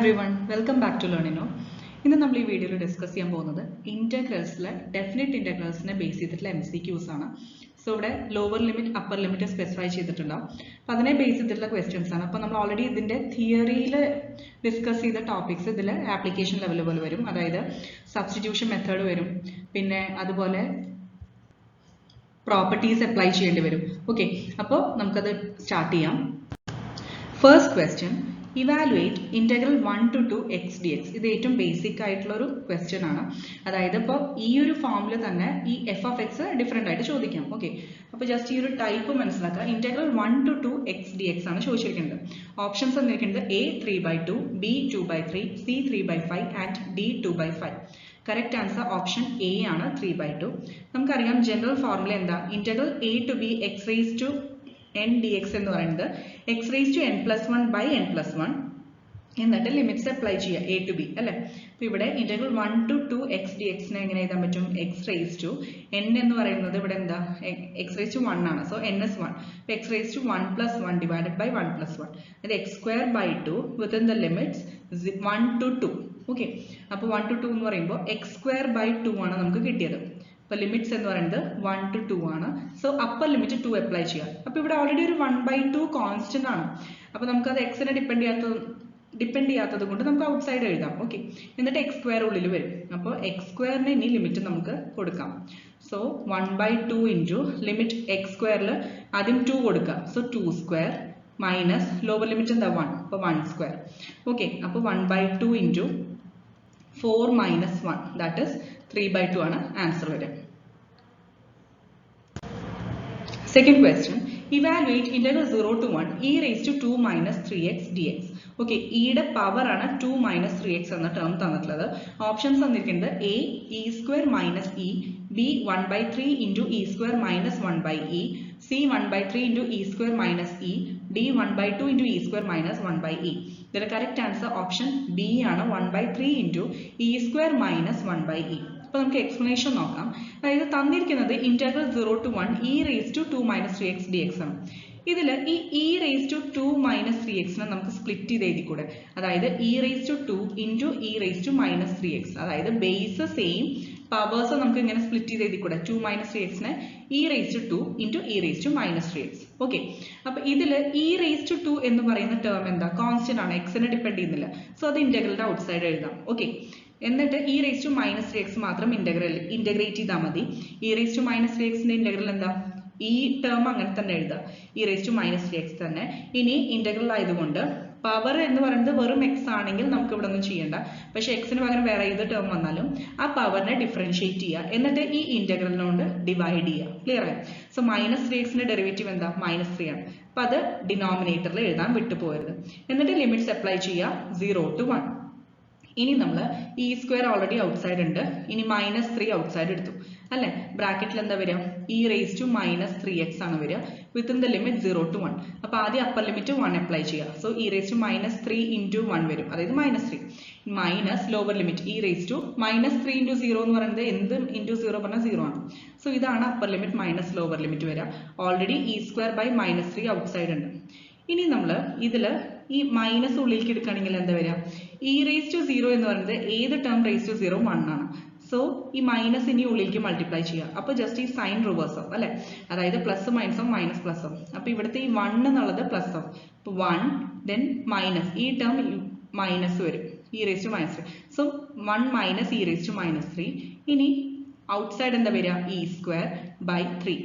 everyone, welcome back to Learnino. ഇന്ന് നമ്മൾ ഈ വീഡിയോയിൽ ഡിസ്കസ് ചെയ്യാൻ പോകുന്നത് ഇന്റഗ്രൽസിലെ ഡെഫിനിറ്റ് ഇന്റഗ്രൽസിനെ ബേസ് ചെയ്തിട്ടുള്ള MCQs ആണ്. സോ ഇവിടെ lower limit upper limit specify ചെയ്തിട്ടുണ്ടാവും. അപ്പോൾ അതിനെ ബേസ് ചെയ്തിട്ടുള്ള ക്വസ്റ്റ്യൻസ് ആണ്. അപ്പോൾ നമ്മൾ ഓൾറെഡി ഇതിന്റെ തിയറിയിൽ ഡിസ്കസ് ചെയ്ത ടോപ്പിക്സ് ഇതിൽ ആപ്ലിക്കേഷൻ ലെവൽ പോലെ വരും. അതായത് സബ്സ്റ്റിറ്റ്യൂഷൻ മെത്തേഡ് വരും, പിന്നെ അതുപോലെ പ്രോപ്പർട്ടീസ് അപ്ലൈ ചെയ്യേണ്ടി വരും. ഓക്കെ, അപ്പോൾ നമുക്കത് സ്റ്റാർട്ട് ചെയ്യാം. First question, evaluate integral 1 to 2 x dx. ഇത് ഏറ്റവും ബേസിക് ആയിട്ടുള്ള ഒരു ക്വസ്റ്റ്യൻ ആണ്. അതായത് ഇപ്പോൾ ഈ ഒരു ഫോമിൽ തന്നെ ഈ എഫ് ഓഫ് എക്സ് ഡിഫറെന്റ് ആയിട്ട് ചോദിക്കാം. ഓക്കെ, അപ്പോൾ ജസ്റ്റ് ഈ ഒരു ടൈപ്പ് മനസ്സിലാക്കുക. ഇന്റഗ്രൽ 1 to 2 x dx ആണ് ചോദിച്ചിരിക്കുന്നത്. ഓപ്ഷൻസ് തന്നിരിക്കുന്നത് A 3/2, B 2/3, C 3/5 and D 2/5. Correct answer option A ആണ്, 3/2. നമുക്കറിയാം ജനറൽ ഫോർമുല എന്താ, integral A to B x raised to n dx എന്ന് പറയുന്നത് x raised to n+1 by n+1 എന്നിട്ട് limits apply ചെയ്യുക a to b അല്ലേ. അപ്പോൾ ഇവിടെ ഇന്റഗ്രൽ 1 to 2 x dx നെ എങ്ങനെ എഴുതാൻ പറ്റും, x raised to n എന്ന് പറയുന്നത് ഇവിടെ എന്താ x raised to 1 ആണ്. So n is 1. അപ്പോൾ x raised to 1 + 1 divided by 1 + 1. അത് x²/2 within the limits 1 to 2. Okay, അപ്പോൾ 1 to 2 എന്ന് പറയുമ്പോൾ x²/2 ആണ് നമുക്ക് കിട്ടിയത്. അപ്പോൾ ലിമിറ്റ്സ് എന്ന് പറയുന്നത് 1 to 2 ആണ്. സോ അപ്പർ ലിമിറ്റ് 2 അപ്ലൈ ചെയ്യാം. അപ്പോൾ ഇവിടെ ഓൾറെഡി ഒരു 1/2 കോൺസ്റ്റന്റ് ആണ്. അപ്പോൾ നമുക്കത് എക്സിനെ ഡിപ്പെൻഡ് ചെയ്യാത്തത് കൊണ്ട് നമുക്ക് ഔട്ട് സൈഡ് എഴുതാം. ഓക്കെ, എന്നിട്ട് x² ഉള്ളിൽ വരും. അപ്പോൾ x²ന് ഇനി ലിമിറ്റ് നമുക്ക് കൊടുക്കാം. സോ 1/2 ഇൻറ്റു ലിമിറ്റ് x²ൽ ആദ്യം 2 കൊടുക്കുക. സോ 2² മൈനസ് ലോവർ ലിമിറ്റ് എന്താ 1, അപ്പോൾ 1². ഓക്കെ, അപ്പോൾ 1/2 ഇൻറ്റു 4 മൈനസ് 1 ദാറ്റ് ഇസ് 3/2 ആണ് ആൻസർ വരിക. Second question, evaluate integral 0 to 1 e raised to 2 minus 3x dx. Okay, ഇയുടെ പവർ ആണ് 2 minus 3x എന്ന ടേം തന്നിട്ടുള്ളത്. ഓപ്ഷൻസ് തന്നിരിക്കുന്നത് A e² minus e, B 1/3 into e² minus 1/e, C 1/3 into e² minus e, D 1/2 into e² minus 1/e. ഇതിന്റെ correct answer option B ആണ്, 1/3 into e² minus 1/e. അപ്പോൾ നമുക്ക് explanation നോക്കാം. അതായത് തന്നിരിക്കുന്നത് integral 0 to 1 e raised to 2 minus 3x dx ആണ്. ഇതിൽ ഈ e raised to 2 minus 3x നെ നമുക്ക് സ്പ്ലിറ്റ് ചെയ്ത് എഴുതിക്കൂടെ. അതായത് e raised to 2 into e raised to minus 3x. അതായത് ബേസ് സെയിം, പവേഴ്സ് നമുക്ക് ഇങ്ങനെ സ്പ്ലിറ്റ് ചെയ്ത് എഴുതിക്കൂടെ. 2 minus 3x നെ e raised to 2 into e raised to minus 3x. Okay, അപ്പൊ ഇതിൽ e raised to 2 എന്ന് പറയുന്ന ടേം എന്താ, കോൺസ്റ്റന്റ് ആണ്, എക്സിനെ ഡിപ്പെൻഡ് ചെയ്യുന്നില്ല. സോ അത് ഇന്റഗ്രലിന്റെ ഔട്ട് സൈഡ് എഴുതാം. ഓക്കെ, എന്നിട്ട് e raised to minus 3x മാത്രം ഇന്റഗ്രേറ്റ് ചെയ്താൽ മതി. e raised to minus 3x ന്റെ ഇന്റഗ്രൽ എന്താ, ഈ ടേം അങ്ങനെ തന്നെ എഴുതാം, e raised to minus 3x തന്നെ. ഇനി ഇന്റഗ്രൽ ആയതുകൊണ്ട് പവർ എന്ന് പറയുന്നത് വെറും എക്സ് ആണെങ്കിൽ നമുക്ക് ഇവിടെ ഒന്നും ചെയ്യണ്ട. പക്ഷെ എക്സിന് പകരം വേറെ ഏത് ടേം വന്നാലും ആ പവറിനെ ഡിഫറൻഷിയേറ്റ് ചെയ്യുക, എന്നിട്ട് ഈ ഇന്റഗ്രലിനോട് ഡിവൈഡ് ചെയ്യുക. ക്ലിയർ ആയി. സോ മൈനസ് 3x ഡെറിവേറ്റീവ് എന്താ, -3 ആണ്. അപ്പൊ അത് ഡിനോമിനേറ്ററിൽ എഴുതാൻ വിട്ടുപോകരുത്. എന്നിട്ട് ലിമിറ്റ്സ് അപ്ലൈ ചെയ്യുക 0 to 1. ഇനി നമ്മൾ e² ഓൾറെഡി ഔട്ട് സൈഡ് ഉണ്ട്, ഇനി -3 ഔട്ട് സൈഡ് എടുത്തു അല്ലെ. ബ്രാക്കറ്റിൽ എന്താ വരിക, e raised to minus 3x ആണ് വരിക വിത്തിൻ ദ ലിമിറ്റ് 0 to 1. അപ്പൊ ആദ്യം അപ്പർ ലിമിറ്റ് 1 അപ്ലൈ ചെയ്യുക. So e raised to -3 into 1 വരും, അതായത് -3 minus lower limit e raised to -3 into 0 എന്ന് പറയുന്നത് എന്ത് into 0 പറഞ്ഞാൽ 0 ആണ്. സോ ഇതാണ് upper limit minus lower limit വരിക. ഓൾറെഡി e²/-3 ഔട്ട് സൈഡ് ഉണ്ട്. ഇനി നമ്മൾ ഇതിൽ ഈ മൈനസ് ഉള്ളിലേക്ക് എടുക്കുകയാണെങ്കിൽ എന്താ വരിക, e raised to 0 എന്ന് പറയുന്നത് ഏത് ടേം raised to 0 1 ആണ്. സോ ഈ മൈനസ് ഇനി ഉള്ളിലേക്ക് മൾട്ടിപ്ലൈ ചെയ്യുക. അപ്പൊ ജസ്റ്റ് ഈ സൈൻ റിവേഴ്സ് ആവും അല്ലെ, അതായത് പ്ലസ് മൈനസും മൈനസ് പ്ലസും. അപ്പൊ ഇവിടുത്തെ ഈ 1 എന്നുള്ളത് പ്ലസ് ആവും. അപ്പൊ 1 ദെൻ മൈനസ് ഈ ടേം മൈനസ് വരും, e raised to -3. So 1 minus e raised to -3. ഇനി ഔട്ട് സൈഡ് എന്താ വരിക, e²/3.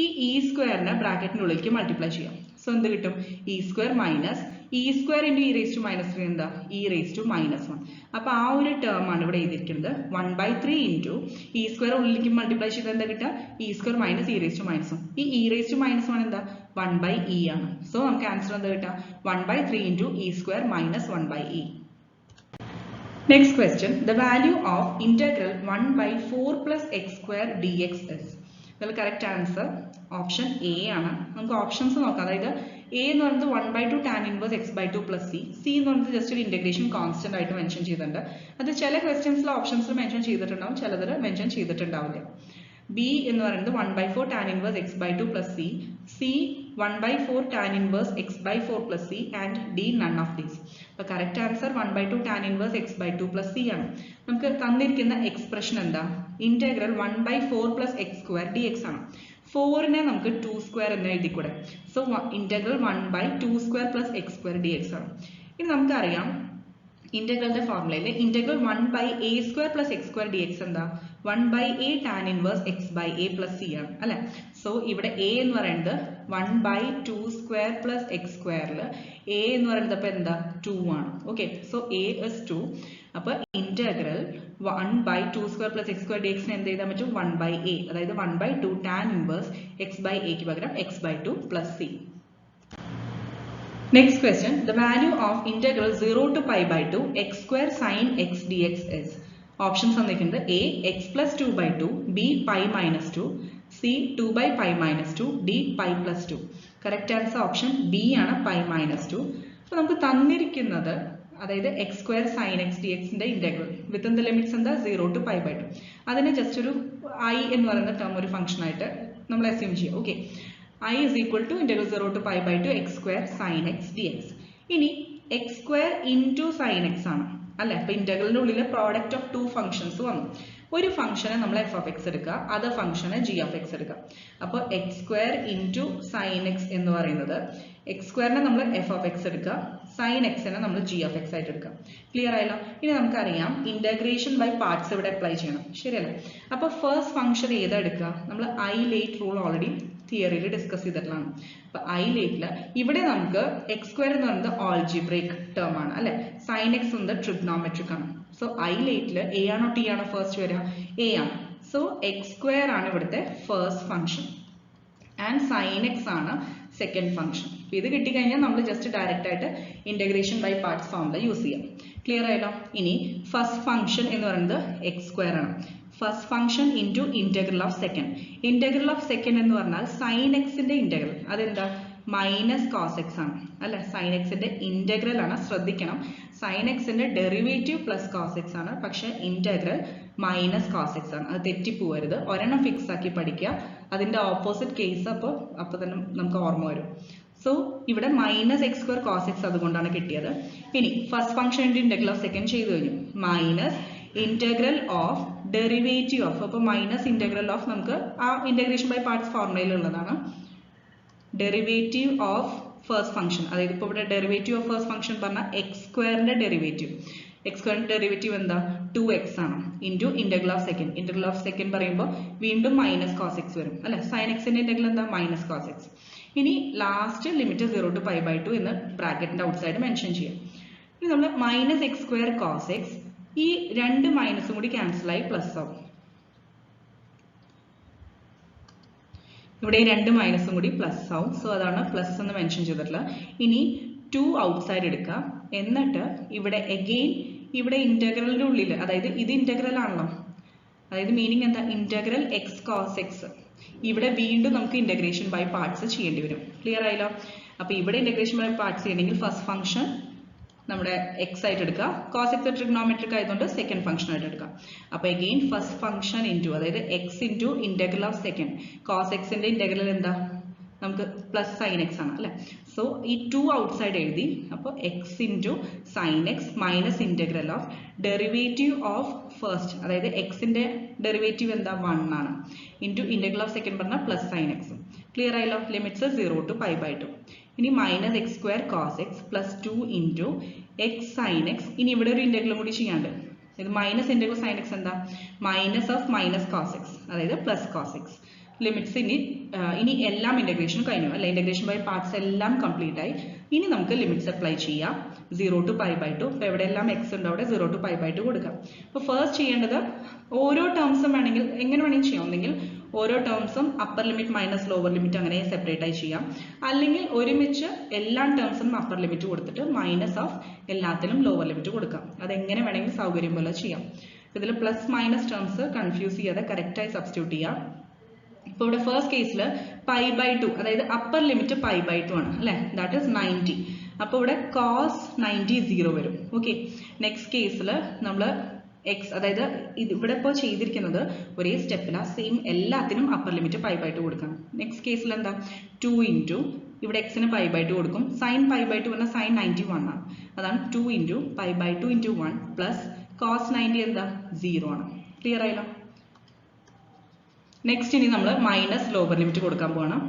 ഈ e²നെ ബ്രാക്കറ്റിനുള്ളിലേക്ക് മൾട്ടിപ്ലൈ ചെയ്യാം. സോ എന്ത് കിട്ടും, e² minus e² into e raised to -3 എന്താ, e raised to -1. അപ്പൊ ആ ഒരു ടേം ആണ് ഇവിടെ എഴുതിയിരിക്കുന്നത്. 1/3 into e² ഉള്ളിലേക്ക് മൾട്ടിപ്ലൈ ചെയ്ത് എന്താ കിട്ടുക, e² minus e raised to -1. ഈ e raised to -1 എന്താ, 1/e ആണ്. സോ നമുക്ക് ആൻസർ എന്താ കിട്ടുക, 1/3 into e² minus 1/e. Next question, the value of integral 1/4 plus x² dx is. ഇതിൽ കറക്റ്റ് ആൻസർ ഓപ്ഷൻ എ ആണ്. നമുക്ക് ഓപ്ഷൻസ് നോക്കാം. അതായത് എ എന്ന് പറയുന്നത് 1/2 tan inverse x/2 plus c. C എന്ന് പറയുന്നത് ജസ്റ്റ് ഒരു ഇന്റഗ്രേഷൻ കോൺസ്റ്റന്റ് ആയിട്ട് മെൻഷൻ ചെയ്തിട്ടുണ്ട്. അത് ചില ക്വസ്റ്റ്യൻസിൽ ഓപ്ഷൻസിൽ മെൻഷൻ ചെയ്തിട്ടുണ്ടാവും, ചിലതിൽ മെൻഷൻ ചെയ്തിട്ടുണ്ടാവില്ല. b എന്ന് പറയുന്നത് 1/4 tan inverse x by 2 plus c 1/4 tan inverse x by 4 plus c and d none of these. അപ്പോൾ correct answer 1/2 tan inverse x by 2 plus c ആണ്. നമുക്ക് തന്നിരിക്കുന്ന എക്സ്പ്രഷൻ എന്താ? Integral 1/4 plus x square dx ആണ്. 4നെ നമുക്ക് 2 square എന്ന് എഴുതിക്കൂടെ. So integral 1/2 square plus x square dx ആണ്. ഇനി നമുക്കറിയാം ഇന്റഗ്രലിന്റെ ഫോർമുലയിൽ integral 1/a square plus x square dx എന്താ? 1/a tan inverse x by a plus c ആണ് അല്ലെ. സോ ഇവിടെ a എന്ന് പറയുന്നത് 1/2 square plus x square a എന്ന് പറയുന്നത് അപ്പോൾ എന്താ? 2 ആണ്. Okay, so a is 2. അപ്പോൾ integral 1/2 square plus x square dx നെ എന്ത് ചെയ്താൽ പറ്റും? 1/a, അതായത് 1/2 tan inverse x by a ക്ക് പകരം x by 2 plus c. Next question, the value of integral 0 to pi by 2 x square sin x dx is. Options തന്നിരിക്കുന്നത് a x plus 2 by 2, b pi minus 2, c 2 by pi minus 2, d pi plus 2. Correct answer option b ആണ്, pi minus 2. അപ്പോൾ നമുക്ക് തന്നിരിക്കുന്നത് അതായത് x square sin x dx ന്റെ integral within the limits എന്താ? 0 to pi by 2. അതിനെ just ഒരു i എന്ന് പറയുന്ന ടേം ഒരു ഫംഗ്ഷൻ ആയിട്ട് നമ്മൾ അസ്യൂം ചെയ്യാം. Okay, I is equal to integral 0 to pi by 2 x square sin x dx. ഇനി x square into sin x ആണ് അല്ലെ. അപ്പൊ ഇന്റഗ്രലിന്റെ ഉള്ളിൽ പ്രോഡക്റ്റ് ഓഫ് 2 ഫംഗ്ഷൻസ് വന്നു. ഒരു ഫംഗ്ഷനെ നമ്മൾ f of x എടുക്കുക, അതർ ഫംഗ്ഷനെ g of x എടുക്കുക. അപ്പോൾ x square into sin x എന്ന് പറയുന്നത് x square നെ നമ്മൾ f of x എടുക്കുക, sin x നെ നമ്മൾ g of x ആയിട്ട് എടുക്കുക. ക്ലിയർ ആയല്ലോ? ഇനി നമുക്കറിയാം ഇന്റഗ്രേഷൻ ബൈ പാർട്സ് ഇവിടെ അപ്ലൈ ചെയ്യണം, ശരിയല്ലേ? അപ്പോൾ ഫസ്റ്റ് ഫംഗ്ഷൻ ഏതാ എടുക്കുക? നമ്മൾ ഐ ലേറ്റ് റൂൾ ഓൾറെഡി തിയറിയിൽ ഡിസ്കസ് ചെയ്തിട്ടുള്ളതാണ്. അപ്പൊ ഐ ലേറ്റില് ഇവിടെ നമുക്ക് എക്സ് സ്ക്വയർ എന്ന് പറയുന്നത് ആൾജിബ്രൈക് ടേം ആണ് അല്ലെ. സൈൻ എക്സ് എന്നത് ട്രിഗ്നോമെട്രിക് ആണ്. സോ ഐ ലേറ്റില് എ ആണോ ടി ആണോ ഫസ്റ്റ് വരിക? എ ആണ്. സോ എക്സ് സ്ക്വയർ ആണ് ഇവിടുത്തെ first function and sine x ആണ് സെക്കൻഡ് ഫംഗ്ഷൻ. ഇത് കിട്ടിക്കഴിഞ്ഞാൽ നമ്മൾ ജസ്റ്റ് ഡയറക്റ്റ് ആയിട്ട് integration by parts formula use ചെയ്യാം. ക്ലിയർ ആയല്ലോ? ഇനി ഫസ്റ്റ് ഫംഗ്ഷൻ എന്ന് പറയുന്നത് എക്സ് സ്ക്വയർ ആണ്. First function into integral of second. Integral of second എന്ന് പറഞ്ഞാൽ സൈൻ എക്സിന്റെ ഇന്റഗ്രൽ അതെന്താ? മൈനസ് കോസ് എക്സ് ആണ് അല്ലെ. സൈൻ എക്സിന്റെ ഇന്റഗ്രൽ ആണ്, ശ്രദ്ധിക്കണം. സൈൻ എക്സിന്റെ ഡെറിവേറ്റീവ് പ്ലസ് കോസ് എക്സ് ആണ്, പക്ഷെ ഇന്റഗ്രൽ മൈനസ് കോസ് എക്സ് ആണ്. അത് തെറ്റിപ്പോവരുത്, ഒരെണ്ണം ഫിക്സ് ആക്കി പഠിക്കുക. അതിന്റെ ഓപ്പോസിറ്റ് കേസ് അപ്പോൾ തന്നെ നമുക്ക് ഓർമ്മ വരും. സോ ഇവിടെ minus x square cos x അതുകൊണ്ടാണ് കിട്ടിയത്. ഇനി first function integral of second ചെയ്തു കഴിഞ്ഞു. Minus integral of derivative of, അപ്പോൾ മൈനസ് ഇന്റഗ്രൽ ഓഫ് നമുക്ക് ആ ഇന്റഗ്രേഷൻ ബൈ പാർട്സ് ഫോർമുലയിലുള്ളതാണ്. ഡെറിവേറ്റീവ് ഓഫ് ഫസ്റ്റ് ഫംഗ്ഷൻ, അതായത് ഇപ്പോൾ ഇവിടെ ഡെറിവേറ്റീവ് ഓഫ് ഫസ്റ്റ് ഫംഗ്ഷൻ പറഞ്ഞാൽ എക്സ് സ്ക്വയറിന്റെ ഡെറിവേറ്റീവ്. എക്സ് സ്ക്വയറിന്റെ ഡെറിവേറ്റീവ് എന്താ? 2x ആണ് into integral of second. Integral of second പറയുമ്പോൾ വീണ്ടും മൈനസ് കോസ് എക്സ് വരും അല്ലെ. സൈൻ എക്സിന്റെ ഇന്റഗ്രൽ എന്താ? Minus cos x. ഇനി last limit 0 to pi by 2 എന്ന് ബ്രാക്കറ്റിന്റെ ഔട്ട് സൈഡ് മെൻഷൻ ചെയ്യാം. ഇനി നമ്മൾ minus x square cos x, ഈ രണ്ട് മൈനസും കൂടി ക്യാൻസൽ ആയി പ്ലസ് ആവും. ഇവിടെ ഈ രണ്ട് മൈനസും കൂടി പ്ലസ് ആവും. സോ അതാണ് പ്ലസ് എന്ന് മെൻഷൻ ചെയ്തിട്ടുള്ളത്. ഇനി 2 ഔട്ട് സൈഡ് എടുക്കുക. എന്നിട്ട് ഇവിടെ അഗെയിൻ ഇവിടെ ഇന്റഗ്രലിന്റെ ഉള്ളിൽ, അതായത് ഇത് ഇന്റഗ്രൽ ആണല്ലോ, അതായത് മീനിങ് എന്താ? Integral x cos x. ഇവിടെ വീണ്ടും നമുക്ക് ഇന്റഗ്രേഷൻ ബൈ പാർട്സ് ചെയ്യേണ്ടി വരും. ക്ലിയർ ആയല്ലോ? അപ്പൊ ഇവിടെ ഇന്റഗ്രേഷൻ ബൈ പാർട്സ് ചെയ്യണമെങ്കിൽ ഫസ്റ്റ് ഫംഗ്ഷൻ നമ്മുടെ എക്സ് ആയിട്ട് എടുക്കുക, കോസ് എക്സ് ട്രിഗ്നോമെട്രിക് ആയതുകൊണ്ട് സെക്കൻഡ് ഫംഗ്ഷൻ ആയിട്ട് എടുക്കുക. അപ്പൊ അഗെയിൻ ഫസ്റ്റ് ഫംഗ്ഷൻ ഇൻറ്റു, അതായത് x into integral of second. Cos എക്സിന്റെ ഇന്റഗ്രൽ എന്താ? നമുക്ക് പ്ലസ് സൈൻ എക്സ് ആണ് അല്ലെ. സോ ഈ 2 ഔട്ട് സൈഡ് എഴുതി. അപ്പോൾ x into sine x minus integral of derivative of first, അതായത് എക്സിന്റെ ഡെറിവേറ്റീവ് എന്താ? 1 ആണ് ഇൻറ്റു ഇന്റഗ്രൽ ഓഫ് സെക്കൻഡ് പറഞ്ഞാൽ പ്ലസ് സൈൻ എക്സ്. ക്ലിയർ ആയല്ലോ? Limits 0 to pi by 2. ഇനി minus x square cos x plus 2 into x sine x. ഇനി ഇവിടെ ഒരു ഇന്റഗ്രൽ കൂടി ചെയ്യാണ്ട്. ഇത് മൈനസ് ഇന്റഗ്രൽ സൈൻ എക്സ് എന്താ? Minus of minus cos x, അതായത് പ്ലസ് കോസ് എക്സ്. ലിമിറ്റ്സ് ഇനി എല്ലാം ഇന്റഗ്രേഷൻ കഴിഞ്ഞു അല്ലെ. ഇന്റഗ്രേഷൻ ബൈ പാർട്സ് എല്ലാം കംപ്ലീറ്റ് ആയി. ഇനി നമുക്ക് ലിമിറ്റ്സ് അപ്ലൈ ചെയ്യാം 0 to pi by 2. അപ്പോൾ എവിടെയെല്ലാം എക്സ് ഉണ്ട് അവിടെ 0 to pi by 2 കൊടുക്കാം. അപ്പോൾ ഫസ്റ്റ് ചെയ്യേണ്ടത് ഓരോ ടേംസും വേണമെങ്കിൽ എങ്ങനെ വേണമെങ്കിൽ ചെയ്യാം. ഒന്നെങ്കിൽ ഓരോ ടേംസും upper limit minus lower limit അങ്ങനെ സെപ്പറേറ്റ് ആയി ചെയ്യാം. അല്ലെങ്കിൽ ഒരുമിച്ച് എല്ലാ ടേംസിനും അപ്പർ ലിമിറ്റ് കൊടുത്തിട്ട് മൈനസ് ഓഫ് എല്ലാത്തിനും ലോവർ ലിമിറ്റ് കൊടുക്കാം. അതെങ്ങനെ വേണമെങ്കിൽ സൗകര്യം പോലെ ചെയ്യാം. ഇതിൽ പ്ലസ് മൈനസ് ടേംസ് കൺഫ്യൂസ് ചെയ്യാതെ കറക്റ്റായി സബ്സ്റ്റിറ്റ്യൂട്ട് ചെയ്യാം. ഇപ്പോൾ ഇവിടെ ഫസ്റ്റ് കേസിൽ പൈ ബൈ 2, അതായത് അപ്പർ ലിമിറ്റ് പൈ ബൈ 2 ആണ് അല്ലെ. That is 90. അപ്പോൾ ഇവിടെ കോസ് 90 0 വരും. ഓക്കെ, നെക്സ്റ്റ് കേസിൽ നമ്മൾ എക്സ്, അതായത് ഇവിടെ ഇപ്പോൾ ചെയ്തിരിക്കുന്നത് ഒരേ സ്റ്റെപ്പില സെയിം എല്ലാത്തിനും അപ്പർ ലിമിറ്റ് പൈ ബൈ 2 കൊടുക്കണം. നെക്സ്റ്റ് കേസിൽ എന്താ 2 ഇൻറ്റു ഇവിടെ എക്സിന് പൈ ബൈ 2 കൊടുക്കും. സൈൻ പൈ ബൈ 2 പറഞ്ഞാൽ സൈൻ 91 ആണ്. അതാണ് 2 into pi by 2 into 1 plus cos 90 എന്താ 0 ആണ്. ക്ലിയർ ആയല്ലോ? നെക്സ്റ്റ് ഇനി നമ്മൾ മൈനസ് ലോവർ ലിമിറ്റ് കൊടുക്കാൻ പോകണം.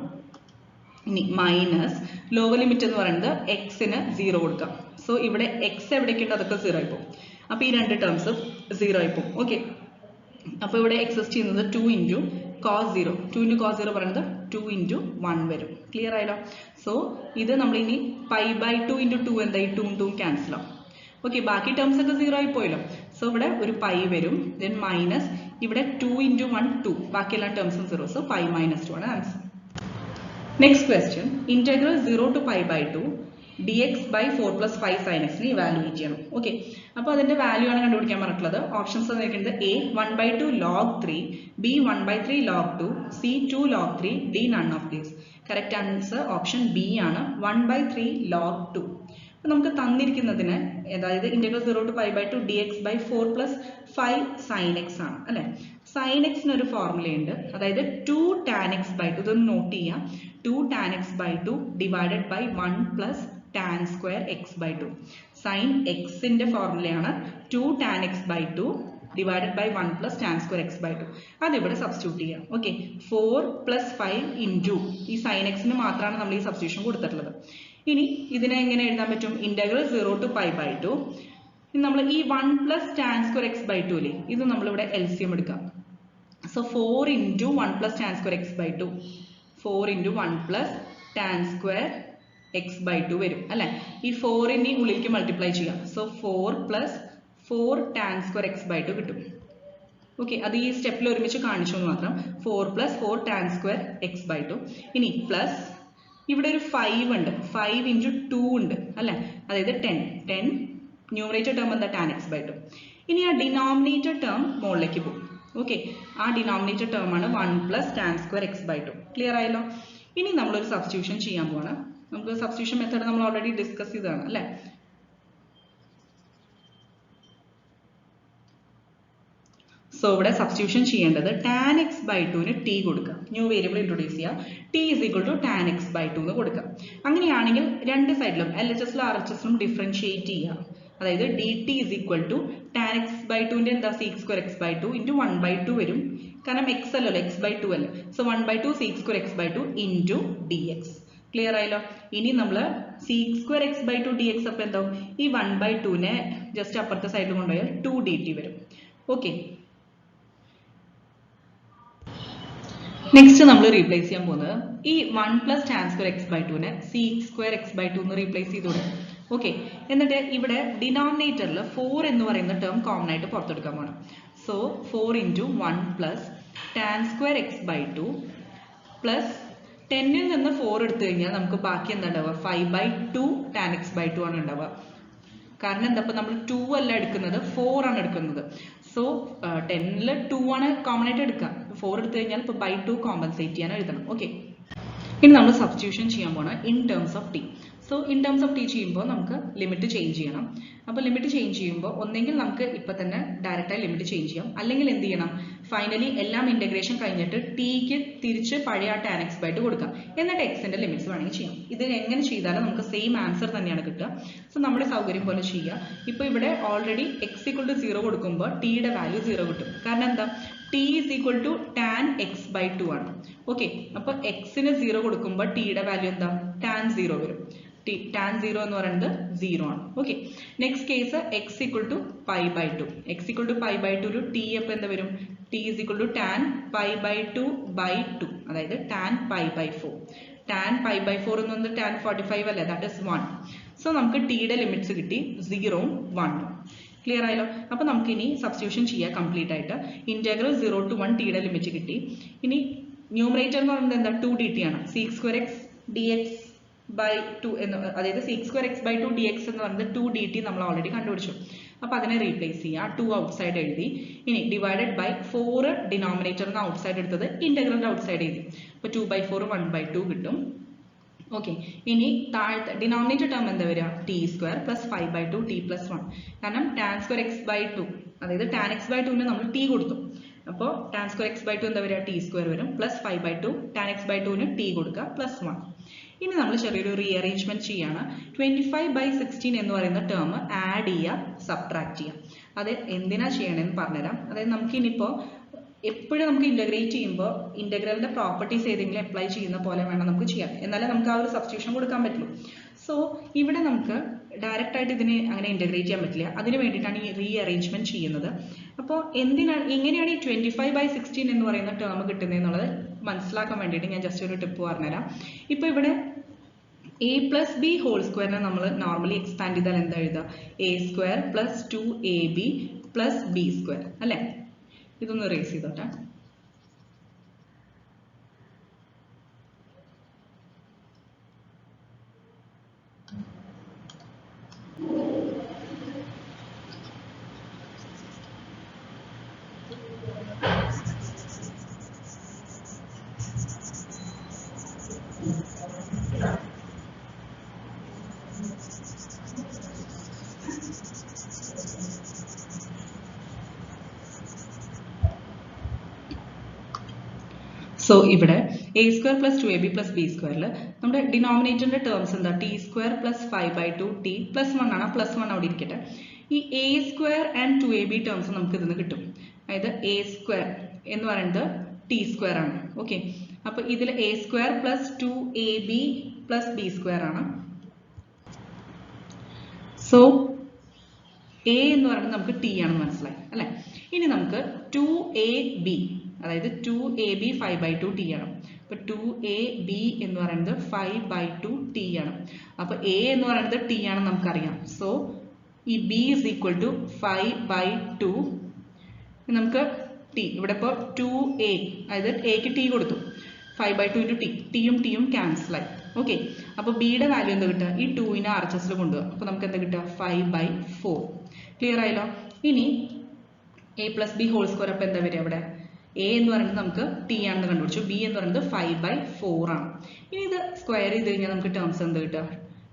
ഇനി മൈനസ് ലോവർ ലിമിറ്റ് എന്ന് പറയുന്നത് എക്സിന് 0 കൊടുക്കാം. സോ ഇവിടെ എക്സ് എവിടേക്കുണ്ട് അതൊക്കെ 0 ആയി പോകും. അപ്പോൾ ഈ രണ്ട് ടേംസ് 0 ആയി പോകും. ഓക്കെ, അപ്പോൾ ഇവിടെ എക്സിസ്റ്റ് ചെയ്യുന്നത് 2 ഇൻറ്റു കോസ് 0. 2 ഇൻറ്റു കോസ് 0 പറയുന്നത് 2 ഇൻറ്റു 1 വരും. ക്ലിയർ ആയല്ലോ? സോ ഇത് നമ്മൾ ഇനി പൈ ബൈ 2 ഇൻറ്റു 2 എന്തായി 2 2 ക്യാൻസൽ ആവും. ഓക്കെ, ബാക്കി ടേംസ് ഒക്കെ 0 ആയി പോയല്ലോ. സോ ഇവിടെ ഒരു പൈ വരും. ദെൻ മൈനസ് ഇവിടെ 2 ഇൻറ്റു 1 2, ബാക്കിയെല്ലാം ടേംസും 0. സോ പൈ മൈനസ് 2 ആണ് answer. Next question, integral 0 to pi by 2 dx by 4 plus 5 sin x നെ ഇവാലുവേറ്റ് ചെയ്യണം. ഓക്കെ, അപ്പോൾ അതിന്റെ വാല്യൂ ആണ് കണ്ടുപിടിക്കാൻ പറഞ്ഞിട്ടുള്ളത്. ഓപ്ഷൻസ് തന്നിരിക്കുന്നത് A 1/2 log 3, B 1/3 log 2, C 2 log 3, D none of these. Correct answer option B ആണ്, 1/3 log 2. അപ്പോൾ നമുക്ക് തന്നിരിക്കുന്നതിന് അതായത് integral 0 to pi by 2 dx by 4 plus 5 sin x ആണ് അല്ലേ. sin x ന് ഒരു ഫോർമുലയുണ്ട്, അതായത് 2 tan x by 2. ഇതൊന്ന് നോട്ട് ചെയ്യാം. 2 tan x by 2 divided by 1 plus tan square x by 2. sin x ന്റെ ഫോർമുലയാണ് 2 tan x by 2 divided by 1 plus tan square x by 2. അതിവിടെ സബ്സ്റ്റിറ്റ്യൂട്ട് ചെയ്യാം. ഓക്കെ, 4 പ്ലസ് 5 ഇൻറ്റു ഈ sin x ന് മാത്രമാണ് നമ്മൾ ഈ സബ്സ്റ്റിറ്റ്യൂഷൻ കൊടുത്തിട്ടുള്ളത്. ഇനി ഇതിനെ എങ്ങനെ എഴുതാൻ പറ്റും? Integral 0 to pi by 2. നമ്മൾ ഈ 1 plus tan square x by 2 ഇല്ലേ, ഇത് നമ്മളിവിടെ LCM എടുക്കാം. So 4 into 1 plus tan square x by 2, 4 into 1 plus tan square x by 2 വരും അല്ലെ. ഈ 4 നെ ഉള്ളിലേക്ക് മൾട്ടിപ്ലൈ ചെയ്യാം. So 4 plus 4 tan square x by 2 കിട്ടും. ഓക്കെ, അത് ഈ സ്റ്റെപ്പിൽ ഒരുമിച്ച് കാണിച്ചു എന്ന് മാത്രം. 4 plus 4 tan square x by 2. ഇനി പ്ലസ് ഇവിടെ ഒരു 5 ഉണ്ട്, 5 ഇൻറ്റു 2 ഉണ്ട് അല്ലെ, അതായത് 10 ന്യൂമറേറ്റർ ടേം എന്താ tan x by 2. ഇനി ആ ഡിനോമിനേറ്റർ ടേം മുകളിലേക്ക് പോകും. ഓക്കെ, ആ ഡിനോമിനേറ്റർ ടേം ആണ് 1 plus tan square x by 2. Clear ആയല്ലോ? ഇനി നമ്മളൊരു സബ്സ്റ്റിറ്റ്യൂഷൻ ചെയ്യാൻ പോവാണ്. നമുക്ക് സബ്സ്റ്റിറ്റ്യൂഷൻ മെത്തേഡ് നമ്മൾ ഓൾറെഡി ഡിസ്കസ് ചെയ്തതാണ് അല്ലേ. സോ ഇവിടെ സബ്സ്റ്റിറ്റ്യൂഷൻ ചെയ്യേണ്ടത് tan x by 2 ന് t കൊടുക്കുക. ന്യൂ വേരിയബിൾ ഇൻട്രൊഡ്യൂസ് ചെയ്യുക. t is equal to tan x by 2 എന്ന് കൊടുക്കുക. അങ്ങനെയാണെങ്കിൽ രണ്ട് സൈഡിലും LHS ലും RHS ലും ഡിഫറൻഷിയേറ്റ് ചെയ്യുക. അതായത് dt is equal to tan x by 2 ന്റെ എന്താ sec square x by 2 into 1/2 വരും. കാരണം x അല്ലല്ലോ, x by 2 അല്ലേ. So 1/2 sec square x by 2 into dx. Clear ആയല്ലോ? ഇനി നമ്മൾ sec square x by 2 dx അപ്പോൾ എന്താവും? ഈ 1/2 നെ ജസ്റ്റ് അപ്പുറത്തെ സൈഡിൽ കൊണ്ടുപോയാൽ 2 dt വരും. ഓക്കെ, നെക്സ്റ്റ് നമ്മൾ റീപ്ലേസ് ചെയ്യാൻ പോകുന്നത് ഈ 1 plus tan square x by 2 നെ sec square x by 2 എന്ന് റീപ്ലേസ് ചെയ്തോളൂ. ഓക്കെ, എന്നിട്ട് ഇവിടെ ഡിനോമിനേറ്ററിൽ 4 എന്ന് പറയുന്ന ടേം കോമൺ ആയിട്ട് പുറത്തെടുക്കാൻ പോകണം. So 4 into 1 plus tan square x by 2 plus 10ൽ നിന്ന് 4 എടുത്തു കഴിഞ്ഞാൽ നമുക്ക് ബാക്കി എന്താ ഉണ്ടാവുക? 5/2 tan x by 2 ആണ് ഉണ്ടാവുക. കാരണം എന്താ, ഇപ്പം നമ്മൾ 2 അല്ല എടുക്കുന്നത്, 4 ആണ് എടുക്കുന്നത്. സോ 10ൽ 2 ആണ് കോമൺ ആയിട്ട് എടുക്കുക. 4 എടുത്തു കഴിഞ്ഞാൽ ഇപ്പോൾ by 2 കോമ്പൻസേറ്റ് ചെയ്യാൻ എഴുതണം. ഓക്കെ, ഇനി നമ്മൾ സബ്സ്റ്റിറ്റ്യൂഷൻ ചെയ്യാൻ പോകണം in terms of T. So in terms of T ചെയ്യുമ്പോൾ നമുക്ക് ലിമിറ്റ് ചേഞ്ച് ചെയ്യണം. അപ്പോൾ ലിമിറ്റ് ചേഞ്ച് ചെയ്യുമ്പോൾ ഒന്നെങ്കിൽ നമുക്ക് ഇപ്പം തന്നെ ഡയറക്റ്റായി ലിമിറ്റ് ചേഞ്ച് ചെയ്യാം, അല്ലെങ്കിൽ എന്ത് ചെയ്യണം, ഫൈനലി എല്ലാം ഇൻ്റഗ്രേഷൻ കഴിഞ്ഞിട്ട് ടിക്ക് തിരിച്ച് പഴയ ആ tan x by 2 കൊടുക്കാം. എന്നിട്ട് എക്സിൻ്റെ ലിമിറ്റ്സ് വേണമെങ്കിൽ ചെയ്യാം. ഇത് എങ്ങനെ ചെയ്താലും നമുക്ക് സെയിം ആൻസർ തന്നെയാണ് കിട്ടുക. സോ നമ്മുടെ സൗകര്യം പോലെ ചെയ്യുക. ഇപ്പോൾ ഇവിടെ ഓൾറെഡി x equal to 0 കൊടുക്കുമ്പോൾ ടിയുടെ വാല്യൂ 0 കിട്ടും. കാരണം എന്താ, t is equal to tan x by 2 ആണ്. ഓക്കെ, അപ്പോൾ എക്സിന് 0 കൊടുക്കുമ്പോൾ ടിയുടെ വാല്യൂ എന്താ, tan 0 വരും. tan 0 എന്ന് പറയുന്നത് 0 ആണ്. Okay, next case x equal to pi by 2. x equal to pi by 2 t അപ്പോൾ എന്താ വരും, t is equal to tan pi by 2 by 2, അതായത് tan pi by 4. tan pi by 4 എന്ന് പറയുന്നത് tan 45 അല്ലേ, ദാറ്റ് ഇസ് 1. സോ നമുക്ക് ടിയുടെ limits കിട്ടി 0ഉം 1ഉം. ക്ലിയർ ആയല്ലോ? അപ്പോൾ നമുക്ക് ഇനി സബ്സ്റ്റിറ്റ്യൂഷൻ ചെയ്യാം കംപ്ലീറ്റ് ആയിട്ട്. ഇന്റഗ്രൽ 0 to 1 ടിയുടെ ലിമിറ്റ് കിട്ടി. ഇനി ന്യൂമറേറ്റർ എന്ന് പറയുന്നത് എന്താ, 2 dt ആണ്. sec square x dx by 2 എന്ന്, അതായത് sec square x by 2 dx എന്ന് പറയുന്നത് 2 dt നമ്മൾ ഓൾറെഡി കണ്ടുപിടിച്ചു. അപ്പോൾ അതിനെ റീപ്ലേസ് ചെയ്യുക. 2 ഔട്ട്സൈഡ് എഴുതി. ഇനി ഡിവൈഡഡ് ബൈ 4 ഡിനോമിനേറ്ററിന് ഔട്ട്സൈഡ് എടുത്തത് ഇന്റഗ്രലിന്റെ ഔട്ട്സൈഡ് എഴുതി. അപ്പോൾ 2/4 1/2 കിട്ടും. ഓക്കെ, ഇനി താഴത്തെ ഡിനോമിനേറ്റർ ടേം എന്താ വരിക? T square plus 5/2 T plus 1. കാരണം ടാൻ സ്ക്വയർ x/2, അതായത് ടാൻ x/2 നമ്മൾ ടി കൊടുത്തു. അപ്പോൾ ടാൻ സ്ക്വയർ x/2 എന്താ വരിക? ടി സ്ക്വയർ വരും പ്ലസ് 5/2 ടാൻ x/2 ടി കൊടുക്കുക പ്ലസ് 1. ഇനി നമ്മൾ ചെറിയൊരു റീഅറേഞ്ച്മെന്റ് ചെയ്യാണ്. 25/16 എന്ന് പറയുന്ന ടേം ആഡ് ചെയ്യുക, സബ്ട്രാക്ട് ചെയ്യുക. അത് എന്തിനാ ചെയ്യണമെന്ന് പറഞ്ഞുതരാം. അതായത് നമുക്ക് ഇനിയിപ്പോൾ എപ്പോഴും നമുക്ക് ഇന്റഗ്രേറ്റ് ചെയ്യുമ്പോൾ ഇന്റഗ്രലിന്റെ പ്രോപ്പർട്ടീസ് ഏതെങ്കിലും അപ്ലൈ ചെയ്യുന്ന പോലെ വേണം നമുക്ക് ചെയ്യാൻ, എന്നാലേ നമുക്ക് ആ ഒരു സബ്സ്റ്റിറ്റ്യൂഷൻ കൊടുക്കാൻ പറ്റുള്ളൂ. സോ ഇവിടെ നമുക്ക് ഡയറക്റ്റ് ആയിട്ട് ഇതിനെ അങ്ങനെ ഇന്റഗ്രേറ്റ് ചെയ്യാൻ പറ്റില്ല. അതിന് വേണ്ടിയിട്ടാണ് ഈ റീഅറേഞ്ച്മെന്റ് ചെയ്യുന്നത്. അപ്പോൾ എങ്ങനെയാണ് ഈ 25/16 എന്ന് പറയുന്ന ടേം കിട്ടുന്നത് എന്നുള്ളത് മനസ്സിലാക്കാൻ വേണ്ടിയിട്ട് ഞാൻ ജസ്റ്റ് ഒരു ടിപ്പ് പറഞ്ഞുതരാം. ഇപ്പോൾ ഇവിടെ a പ്ലസ് ബി ഹോൾ സ്ക്വയറിനെ നമ്മൾ നോർമലി എക്സ്പാൻഡ് ചെയ്താൽ എന്താ എഴുതുക? a square plus 2ab plus B square അല്ലേ? ഇതൊന്ന് റേസ് ചെയ്തോട്ടെ. സോ ഇവിടെ a square plus 2ab plus B സ്ക്വയറിൽ നമ്മുടെ ഡിനോമിനേറ്ററിന്റെ ടേംസ് എന്താ? T square plus 5/2 T plus 1 ആണ്. പ്ലസ് 1 അവിടെ ഇരിക്കട്ടെ. ഈ a square and 2ab terms നമുക്ക് ഇതിന് കിട്ടും. അതായത് a സ്ക്വയർ എന്ന് പറയുന്നത് ടി സ്ക്വയർ ആണ്. ഓക്കെ, അപ്പൊ ഇതിൽ a square plus 2ab plus B square ആണ്. സോ a എന്ന് പറയുന്നത് നമുക്ക് ടി ആണെന്ന് മനസ്സിലായി അല്ലെ? ഇനി നമുക്ക് 2ab, അതായത് 2ab 5/2 ടി ആണ്. അപ്പൊ 2ab എന്ന് പറയുന്നത് 5/2 ടി ആണ്. അപ്പൊ a എന്ന് പറയുന്നത് ടി ആണെന്ന് നമുക്കറിയാം. സോ ഈ b ഇസ് ഈക്വൽ ടു 5/2. നമുക്ക് ടി ഇവിടെ ഇപ്പോൾ 2a, അതായത് എക്ക് ടി കൊടുത്തു, 5/2 ഇൻറ്റു ടി, ടിയും ടിയും ക്യാൻസൽ ആയി. ഓക്കെ, അപ്പൊ ബിയുടെ വാല്യൂ എന്താ കിട്ടുക? ഈ 2നെ RHS കൊണ്ടുപോകുക. അപ്പൊ നമുക്ക് എന്താ കിട്ടുക? 5/4. ക്ലിയർ ആയല്ലോ? ഇനി a plus B whole square അപ്പൊ എന്താ വരിക? അവിടെ a എന്ന് പറയുന്നത് നമുക്ക് ടി ആണെന്ന് കണ്ടുപിടിച്ചു, b എന്ന് പറയുന്നത് 5/4 ആണ്. ഇനി ഇത് സ്ക്വയർ ചെയ്ത് കഴിഞ്ഞാൽ നമുക്ക് ടേംസ് എന്താ കിട്ടുക?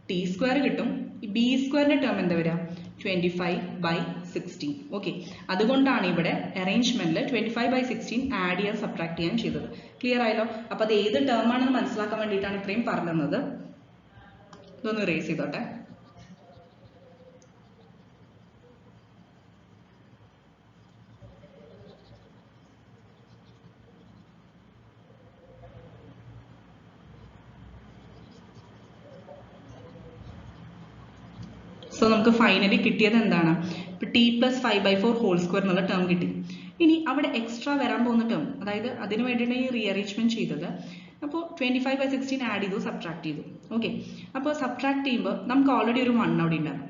ടി സ്ക്വയർ കിട്ടും. ഈ ബി സ്ക്വയറിന്റെ ടേം എന്താ വരിക? 25/16. ഓക്കെ, അതുകൊണ്ടാണ് ഇവിടെ അറേഞ്ച്മെന്റിൽ 25/16 ആഡ് ചെയ്യാൻ സബ്ട്രാക്ട് ചെയ്യാൻ ചെയ്തത്. ക്ലിയർ ആയല്ലോ? അപ്പൊ അത് ഏത് ടേം ആണെന്ന് മനസ്സിലാക്കാൻ വേണ്ടിയിട്ടാണ് ഇത്രയും പറഞ്ഞത്. ഇതൊന്ന് റേസ് ചെയ്തോട്ടെ. സോ നമുക്ക് ഫൈനലി കിട്ടിയത് എന്താണ്? ഇപ്പൊ ടി പ്ലസ് 5/4 ഹോൾ സ്ക്വയർ എന്നുള്ള ടേം കിട്ടി. ഇനി അവിടെ എക്സ്ട്രാ വരാൻ പോകുന്ന ടേം, അതായത് അതിന് വേണ്ടിയിട്ടാണ് ഈ റീഅറേഞ്ച്മെന്റ് ചെയ്തത്. അപ്പോൾ 25/16 ആഡ് ചെയ്തു, സബ്ട്രാക്ട് ചെയ്തു. ഓക്കെ, അപ്പോൾ സബ്ട്രാക്ട് ചെയ്യുമ്പോൾ നമുക്ക് ഓൾറെഡി ഒരു 1 അവിടെ ഉണ്ടാകും.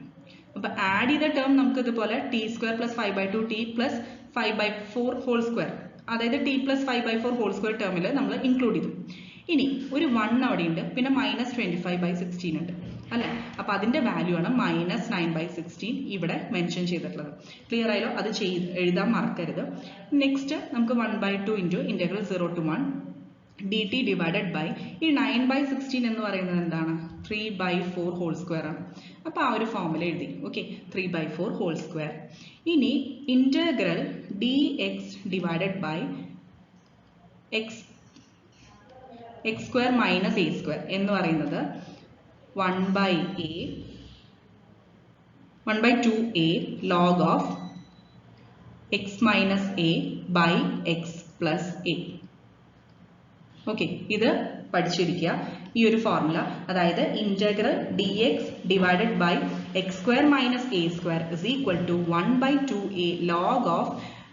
അപ്പൊ ആഡ് ചെയ്ത ടേം നമുക്ക് ഇതുപോലെ T square plus 5/2 T plus 5/4 whole square, അതായത് ടി പ്ലസ് 5/4 ഹോൾ സ്ക്വയർ ടേമിൽ നമ്മൾ ഇൻക്ലൂഡ് ചെയ്തു. ഇനി ഒരു 1 അവിടെ ഉണ്ട്, പിന്നെ മൈനസ് 25/16 ഉണ്ട് അല്ലെ? അപ്പൊ അതിന്റെ വാല്യൂ ആണ് മൈനസ് 9/16 ഇവിടെ മെൻഷൻ ചെയ്തിട്ടുള്ളത്. ക്ലിയർ ആയല്ലോ? അത് എഴുതാൻ മറക്കരുത്. നെക്സ്റ്റ് നമുക്ക് 1/2 into integral 0 to 1 dt divided by ഈ 9/16 എന്ന് പറയുന്നത് എന്താണ്? 3/4 ഹോൾ സ്ക്വയർ ആണ്. അപ്പൊ ആ ഒരു ഫോർമുല എഴുതി. Okay, 3/4 whole square. ഇനി ഇന്റഗ്രൽ dx divided by x square minus a square എന്ന് പറയുന്നത് 1/2a log of x minus a by x plus a. ഓക്കെ, ഇത് പഠിച്ചിരിക്കുക ഈ ഒരു ഫോർമുല. അതായത് integral dx divided by x square minus a square is equal to 1/2a log of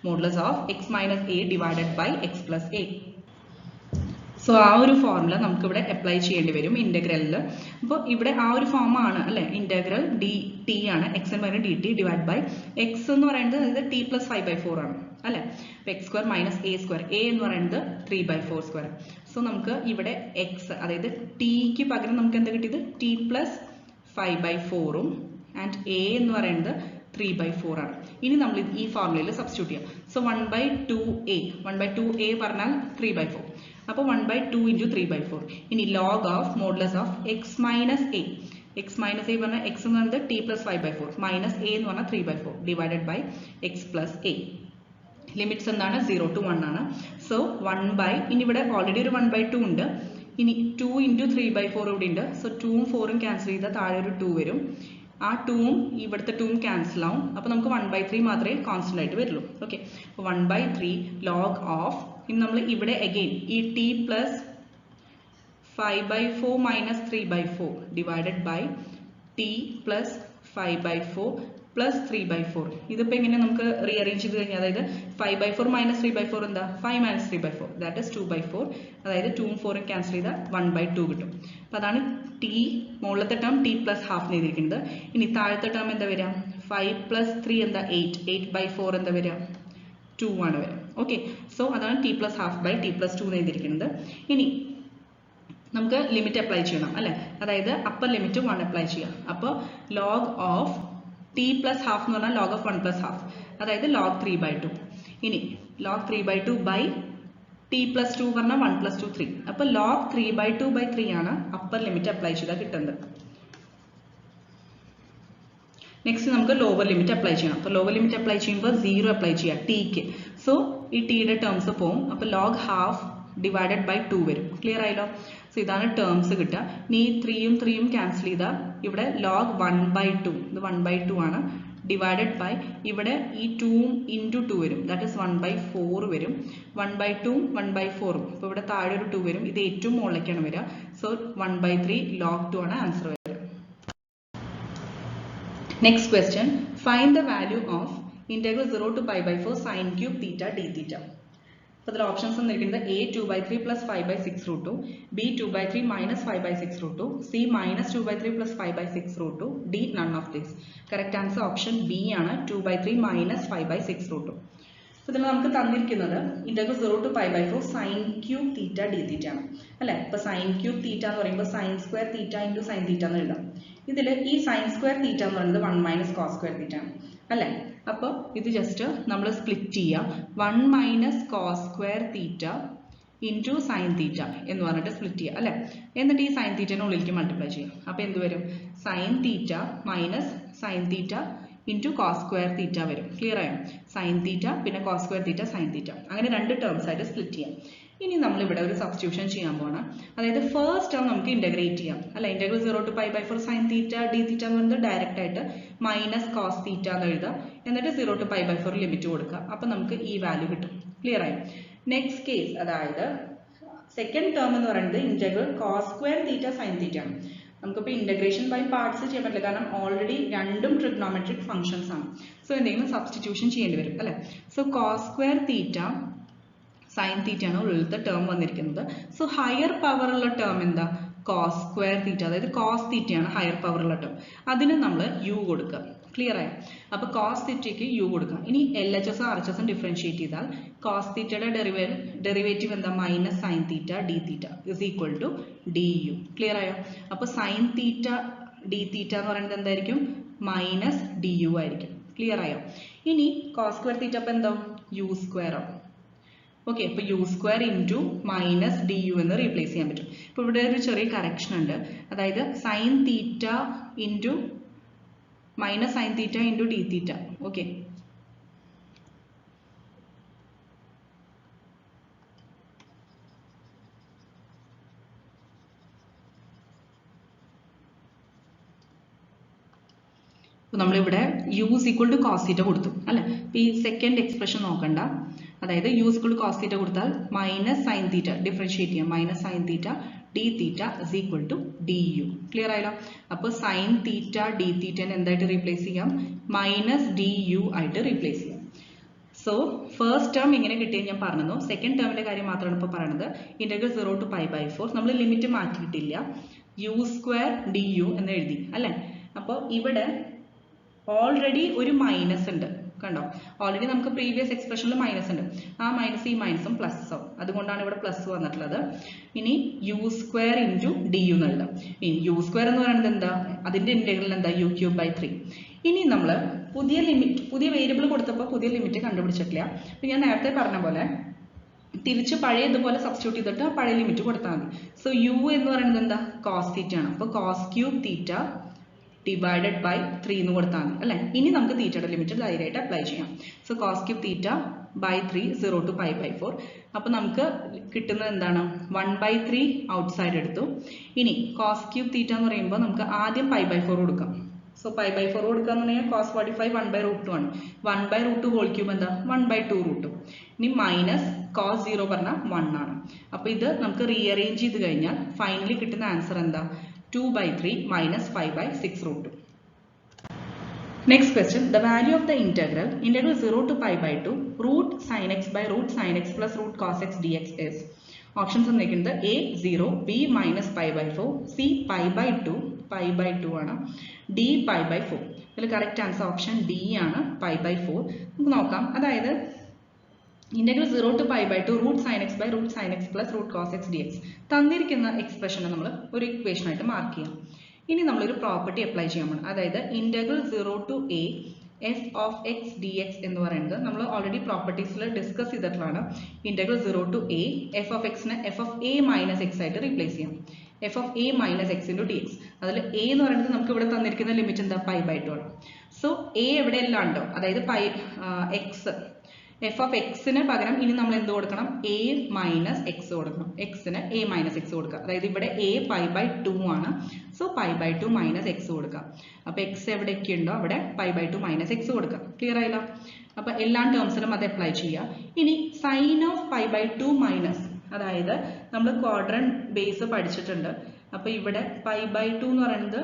modulus of x minus a divided by x plus a. So ആ ഒരു formula നമുക്ക് ഇവിടെ അപ്ലൈ ചെയ്യേണ്ടി വരും ഇന്റഗ്രലിൽ. അപ്പോൾ ഇവിടെ ആ ഒരു ഫോമാണ് അല്ലെ? ഇന്റഗ്രൽ ഡി ടി ആണ്, എക്സ് എന്ന് പറയുന്നത് dt ഡിവൈഡ് ബൈ എക്സ് എന്ന് പറയുന്നത് അതായത് ടി പ്ലസ് 5/4 ആണ് അല്ലെ? അപ്പൊ X square minus a square, A എന്ന് പറയുന്നത് 3/4 സ്ക്വയർ. സോ നമുക്ക് ഇവിടെ എക്സ്, അതായത് ടിക്ക് പകരം നമുക്ക് എന്താ കിട്ടിയത്? ടി പ്ലസ് 5/4ഉം ആൻഡ് എ എന്ന് പറയുന്നത് 3/4 ആണ്. ഇനി നമ്മൾ ഈ ഫോർമുലയിൽ സബ്സ്റ്റിറ്റ്യൂട്ട് ചെയ്യാം. സോ 1/2a പറഞ്ഞാൽ 3/4, അപ്പോൾ 1/2 into 3/4. ഇനി log of modulus of x minus a. x minus a പറഞ്ഞാൽ x എന്ന് പറയുന്നത് t plus 5/4 minus a എന്ന് പറഞ്ഞാൽ 3/4 divided by x plus a. Limits എന്താണ് 0 to 1 ആണ്. സോ 1 ഇനി ഇവിടെ ഓൾറെഡി ഒരു 1/2 ഉണ്ട്. ഇനി 2 into 3/4 ഇവിടെ ഉണ്ട്. സോ 2ഉം 4ഉം ക്യാൻസൽ ചെയ്താൽ താഴെ ഒരു 2 വരും. ആ 2ഉം ഇവിടുത്തെ 2ഉം ക്യാൻസൽ ആവും. അപ്പോൾ നമുക്ക് 1/3 മാത്രമേ കോൺസ്റ്റന്റ് ആയിട്ട് വരുള്ളൂ. ഓക്കെ, അപ്പോൾ 1/3 log ഓഫ്, ഇനി നമ്മൾ ഇവിടെ അഗെയിൻ ഈ t plus 5/4 minus 3/4 divided by t plus 5/4 plus 3/4. ഇതിപ്പോൾ എങ്ങനെ നമുക്ക് റീഅറേഞ്ച് ചെയ്ത് കഴിഞ്ഞാൽ, അതായത് 5/4 minus 3/4 എന്താ, 5 minus 3/4 ദാറ്റ് ഇസ് 2/4. അതായത് 2ഉം 4ഉം ക്യാൻസൽ ചെയ്താൽ 1/2 കിട്ടും. അപ്പോൾ അതാണ് t, മുകളിലത്തെ ടേം t plus half എഴുതിയിരിക്കുന്നത്. ഇനി താഴത്തെ ടേം എന്താ വരിക, 5 plus 3 എന്താ 8, 8/4 എന്താ വരിക 2 ആണ് വരിക. ഓക്കെ, സോ അതാണ് t plus half by t plus 2 എഴുതിയിരിക്കുന്നത്. ഇനി നമുക്ക് ലിമിറ്റ് അപ്ലൈ ചെയ്യണം അല്ലേ, അതായത് അപ്പർ ലിമിറ്റ് 1 അപ്ലൈ ചെയ്യാം. അപ്പോൾ log of t plus half എന്ന് പറഞ്ഞാൽ log of 1 plus half, അതായത് log 3/2. ഇനി log 3/2 by t plus 2 പറഞ്ഞാൽ 1 plus 2 3. അപ്പോൾ log 3/2 by 3 ആണ് അപ്പർ ലിമിറ്റ് അപ്ലൈ ചെയ്താൽ കിട്ടുന്നത്. നെക്സ്റ്റ് നമുക്ക് ലോവർ ലിമിറ്റ് അപ്ലൈ ചെയ്യണം. അപ്പോൾ ലോവർ ലിമിറ്റ് അപ്ലൈ ചെയ്യുമ്പോൾ 0 അപ്ലൈ ചെയ്യാം ടിക്ക്. സോ ഈ ടിയുടെ ടേംസ് പോവും. അപ്പോൾ log half divided by 2 വരും. ക്ലിയർ ആയല്ലോ? സോ ഇതാണ് ടേംസ് കിട്ടുക. ഇനി 3ഉം 3ഉം ക്യാൻസൽ ചെയ്താൽ ഇവിടെ log 1/2, ഇത് 1/2 ആണ്, ഡിവൈഡഡ് ബൈ ഇവിടെ ഈ 2ഉം ഇൻറ്റു 2 വരും, ദാറ്റ് ഇസ് 1/4 വരും. 1/2ഉം 1/4ഉം, അപ്പോൾ ഇവിടെ താഴെ ഒരു 2 വരും, ഇത് ഏറ്റവും മുകളിലേക്കാണ് വരിക. സോ 1/3 log 2 ആണ് ആൻസർ വരിക. Next question, find the value of integral 0 to pi/4 sin cube theta d theta. അപ്പോൾ ഇതിൽ ഓപ്ഷൻസ് തന്നിരിക്കുന്നത് a 2/3 plus 5/6√2, b 2/3 minus 5/6√2, c minus 2/3 plus 5/6√2, d none of this. Correct answer option B ആണ്, 2/3 minus 5/6√2. അപ്പോൾ ഇതിൽ നമുക്ക് തന്നിരിക്കുന്നത് integral 0 to pi/4 sin cube theta d theta ആണ് അല്ലേ. ഇപ്പോൾ sin cube theta എന്ന് പറയുമ്പോൾ sin square theta into sin theta എന്ന് എഴുതാം. ഇതിൽ ഈ sin square theta എന്ന് പറയുന്നത് 1 minus cos square theta ആണ് അല്ലേ. അപ്പോൾ ഇത് ജസ്റ്റ് നമ്മൾ സ്പ്ലിറ്റ് ചെയ്യാം, 1 minus cos square theta into sin theta എന്ന് പറഞ്ഞിട്ട് സ്പ്ലിറ്റ് ചെയ്യുക അല്ലേ. എന്നിട്ട് ഈ sin theta ഉള്ളിലേക്ക് മൾട്ടിപ്ലൈ ചെയ്യാം. അപ്പോൾ എന്ത് വരും, sin theta minus sin theta into cos square theta വരും. ക്ലിയർ ആയോ? sin theta പിന്നെ cos square theta sin theta, അങ്ങനെ രണ്ട് ടേംസ് ആയിട്ട് സ്പ്ലിറ്റ് ചെയ്യാം. ഇനി നമ്മൾ ഇവിടെ ഒരു സബ്സ്റ്റിറ്റ്യൂഷൻ ചെയ്യാൻ പോകണം. അതായത് ഫസ്റ്റ് ടേം നമുക്ക് ഇന്റഗ്രേറ്റ് ചെയ്യാം അല്ല. Integral 0 to pi/4 sin theta d theta എന്ന് പറയുന്നത് ഡയറക്റ്റ് ആയിട്ട് മൈനസ് കോസ് തീറ്റ എന്ന് എഴുതാം. എന്നിട്ട് 0 to pi/4 ലിമിറ്റ് കൊടുക്കുക. അപ്പം നമുക്ക് ഈ വാല്യൂ കിട്ടും. ക്ലിയർ ആയി? നെക്സ്റ്റ് കേസ്, അതായത് സെക്കൻഡ് ടേം എന്ന് പറയുന്നത് integral cos square theta sine theta ആണ്. നമുക്കിപ്പോൾ ഇന്റഗ്രേഷൻ ബൈ പാർട്സ് ചെയ്യാൻ പറ്റില്ല, കാരണം ഓൾറെഡി രണ്ടും ട്രിഗ്നോമെട്രിക് ഫംഗ്ഷൻസ് ആണ്. സോ എന്തെങ്കിലും സബ്സ്റ്റിറ്റ്യൂഷൻ ചെയ്യേണ്ടി വരും അല്ലേ. So cos square theta sine theta ആണ് ഉള്ളിലത്തെ ടേം വന്നിരിക്കുന്നത്. സോ ഹയർ പവർ ഉള്ള ടേം എന്താ, കോസ് സ്ക്വയർ തീറ്റ, അതായത് കോസ് തീറ്റയാണ് ഹയർ പവർ ഉള്ള ടേം. അതിന് നമ്മൾ യു കൊടുക്കുക. ക്ലിയർ ആയോ? അപ്പോൾ കോസ് തീറ്റയ്ക്ക് യു കൊടുക്കുക. ഇനി എൽ എച്ച് എസും ആർ എച്ച് എസും ഡിഫറൻഷിയേറ്റ് ചെയ്താൽ കോസ് തീറ്റയുടെ ഡെറിവേറ്റീവ് എന്താ, minus sine theta d theta is equal to d u. Clear ആയോ? അപ്പോൾ സൈൻ തീറ്റ ഡി തീറ്റ എന്ന് പറയുന്നത് എന്തായിരിക്കും, മൈനസ് ഡി യു ആയിരിക്കും. ക്ലിയർ ആയോ? ഇനി കോസ് സ്ക്വയർ തീറ്റ അപ്പോൾ എന്താവും, യു സ്ക്വയർ ആവും. ഓക്കെ, അപ്പോൾ u square into minus d u എന്ന് റീപ്ലേസ് ചെയ്യാൻ പറ്റും. ഇപ്പോൾ ഇവിടെ ഒരു ചെറിയ കറക്ഷൻ ഉണ്ട്, അതായത് sign theta into minus sine theta into d theta. Okay, അപ്പോൾ നമ്മളിവിടെ u equal to cos theta കൊടുത്തു അല്ലേ. അപ്പോൾ ഈ സെക്കൻഡ് എക്സ്പ്രഷൻ നോക്കണ്ട, അതായത് u equal to cos theta കൊടുത്താൽ മൈനസ് സൈൻ തീറ്റ ഡിഫറൻഷിയേറ്റ് ചെയ്യാം, minus sine theta d theta is equal to d u. Clear ആയല്ലോ? അപ്പോൾ സൈൻ തീറ്റ ഡി തീറ്റനെ എന്തായിട്ട് റീപ്ലേസ് ചെയ്യാം, മൈനസ് ഡി യു ആയിട്ട് റീപ്ലേസ് ചെയ്യാം. സോ ഫസ്റ്റ് ടേം ഇങ്ങനെ കിട്ടിയെന്ന് ഞാൻ പറഞ്ഞു. സെക്കൻഡ് ടേമിന്റെ കാര്യം മാത്രമാണ് ഇപ്പോൾ പറയുന്നത്. ഇന്റഗ്രൽ 0 to pi/4 നമ്മൾ ലിമിറ്റ് മാറ്റിയിട്ടില്ല, യു സ്ക്വയർ ഡി യു എന്ന് എഴുതി അല്ലേ. അപ്പോൾ ഇവിടെ ഓൾറെഡി ഒരു മൈനസ് ഉണ്ട്, കണ്ടോ? ഓൾറെഡി നമുക്ക് പ്രീവിയസ് എക്സ്പ്രഷനിൽ മൈനസ് ഉണ്ട്. ആ മൈനസ് ഈ മൈനസും പ്ലസ് ആവും, അതുകൊണ്ടാണ് ഇവിടെ പ്ലസ് വന്നിട്ടുള്ളത്. ഇനി u square into d u എന്ന് എഴുതാം. ഇനി യു സ്ക്വയർ എന്ന് പറയുന്നത് എന്താ, അതിന്റെ ഇന്റഗ്രൽ എന്താ, യു ക്യൂബ് ബൈ 3. ഇനി നമ്മൾ പുതിയ ലിമിറ്റ്, പുതിയ വേരിയബിൾ കൊടുത്തപ്പോൾ പുതിയ ലിമിറ്റ് കണ്ടുപിടിച്ചിട്ടില്ല. അപ്പം ഞാൻ നേരത്തെ പറഞ്ഞ പോലെ തിരിച്ച് പഴയ ഇതുപോലെ സബ്സ്റ്റിറ്റ്യൂട്ട് ചെയ്തിട്ട് ആ പഴയ ലിമിറ്റ് കൊടുത്താൽ മതി. സോ യു എന്ന് പറയുന്നത് എന്താ കോസ് തീറ്റ ആണ്. അപ്പോൾ cos cube theta divided by 3 എന്ന് കൊടുത്താൽ മതി അല്ലേ. ഇനി നമുക്ക് തീറ്റയുടെ ലിമിറ്റ് ധൈര്യമായിട്ട് അപ്ലൈ ചെയ്യാം. So cos cube theta by 3 0 to π/4. അപ്പോൾ നമുക്ക് കിട്ടുന്നത് എന്താണ് 1/3 ഔട്ട്സൈഡ് എടുത്തു. ഇനി കോസ് ക്യൂബ് തീറ്റ എന്ന് പറയുമ്പോൾ നമുക്ക് ആദ്യം π/4 കൊടുക്കാം. സോ π/4 കൊടുക്കുക എന്ന് പറഞ്ഞാൽ cos 45 1/√2 ആണ്. 1/√2 ഹോൾ ക്യൂബ് എന്താ 1/2√2. ഇനി മൈനസ് cos 0 പറഞ്ഞാൽ 1 ആണ്. അപ്പോൾ ഇത് നമുക്ക് റീഅറേഞ്ച് ചെയ്ത് കഴിഞ്ഞാൽ ഫൈനലി കിട്ടുന്ന ആൻസർ എന്താ 2/3 minus 5/6√2. Next question, the value of the integral 0 to π/2 root sin x by root sin x plus root cos x dx is. Options തന്നിരിക്കുന്നത് A 0, B minus π/4, C π/2 ആണ്, D π/4. ഇതിൽ correct answer option D ആണ് π/4. നമുക്ക് നോക്കാം. അതായത് integral 0 to π/2 root sin x by root sin x plus root cos x dx തന്നിരിക്കുന്ന എക്സ്പ്രഷനെ നമ്മൾ ഒരു ഇക്വേഷൻ ആയിട്ട് മാർക്ക് ചെയ്യാം. ഇനി നമ്മൾ ഒരു പ്രോപ്പർട്ടി അപ്ലൈ ചെയ്യാൻ പോകണം. അതായത് integral 0 to a f of x dx എന്ന് പറയുന്നത് നമ്മൾ ഓൾറെഡി പ്രോപ്പർട്ടീസിൽ ഡിസ്കസ് ചെയ്തിട്ടുള്ളതാണ്. integral 0 to a f of x നെ f of a minus x ആയിട്ട് റീപ്ലേസ് ചെയ്യാം. f of a minus x into dx. അതിൽ a എന്ന് പറയുന്നത് നമുക്ക് ഇവിടെ തന്നിരിക്കുന്ന ലിമിറ്റ് എന്താ π/2 ആണ്. സോ a എവിടെ എല്ലാം ഉണ്ടോ, അതായത് x f of x ന് പകരം ഇനി നമ്മൾ എന്ത് കൊടുക്കണം a minus x കൊടുക്കണം. x ന് a minus x കൊടുക്കുക. അതായത് ഇവിടെ a π/2 ആണ്. സോ π/2 minus x കൊടുക്കുക. അപ്പോൾ x എവിടെയൊക്കെ ഉണ്ടോ അവിടെ π/2 minus x കൊടുക്കുക. ക്ലിയർ ആയില്ല? അപ്പോൾ എല്ലാ ടേംസിലും അത് അപ്ലൈ ചെയ്യുക. ഇനി സൈൻ ഓഫ് π/2 മൈനസ്, അതായത് നമ്മൾ ക്വാഡ്രന്റ് ബേസ് പഠിച്ചിട്ടുണ്ട്. അപ്പോൾ ഇവിടെ π/2 എന്ന് പറയുന്നത്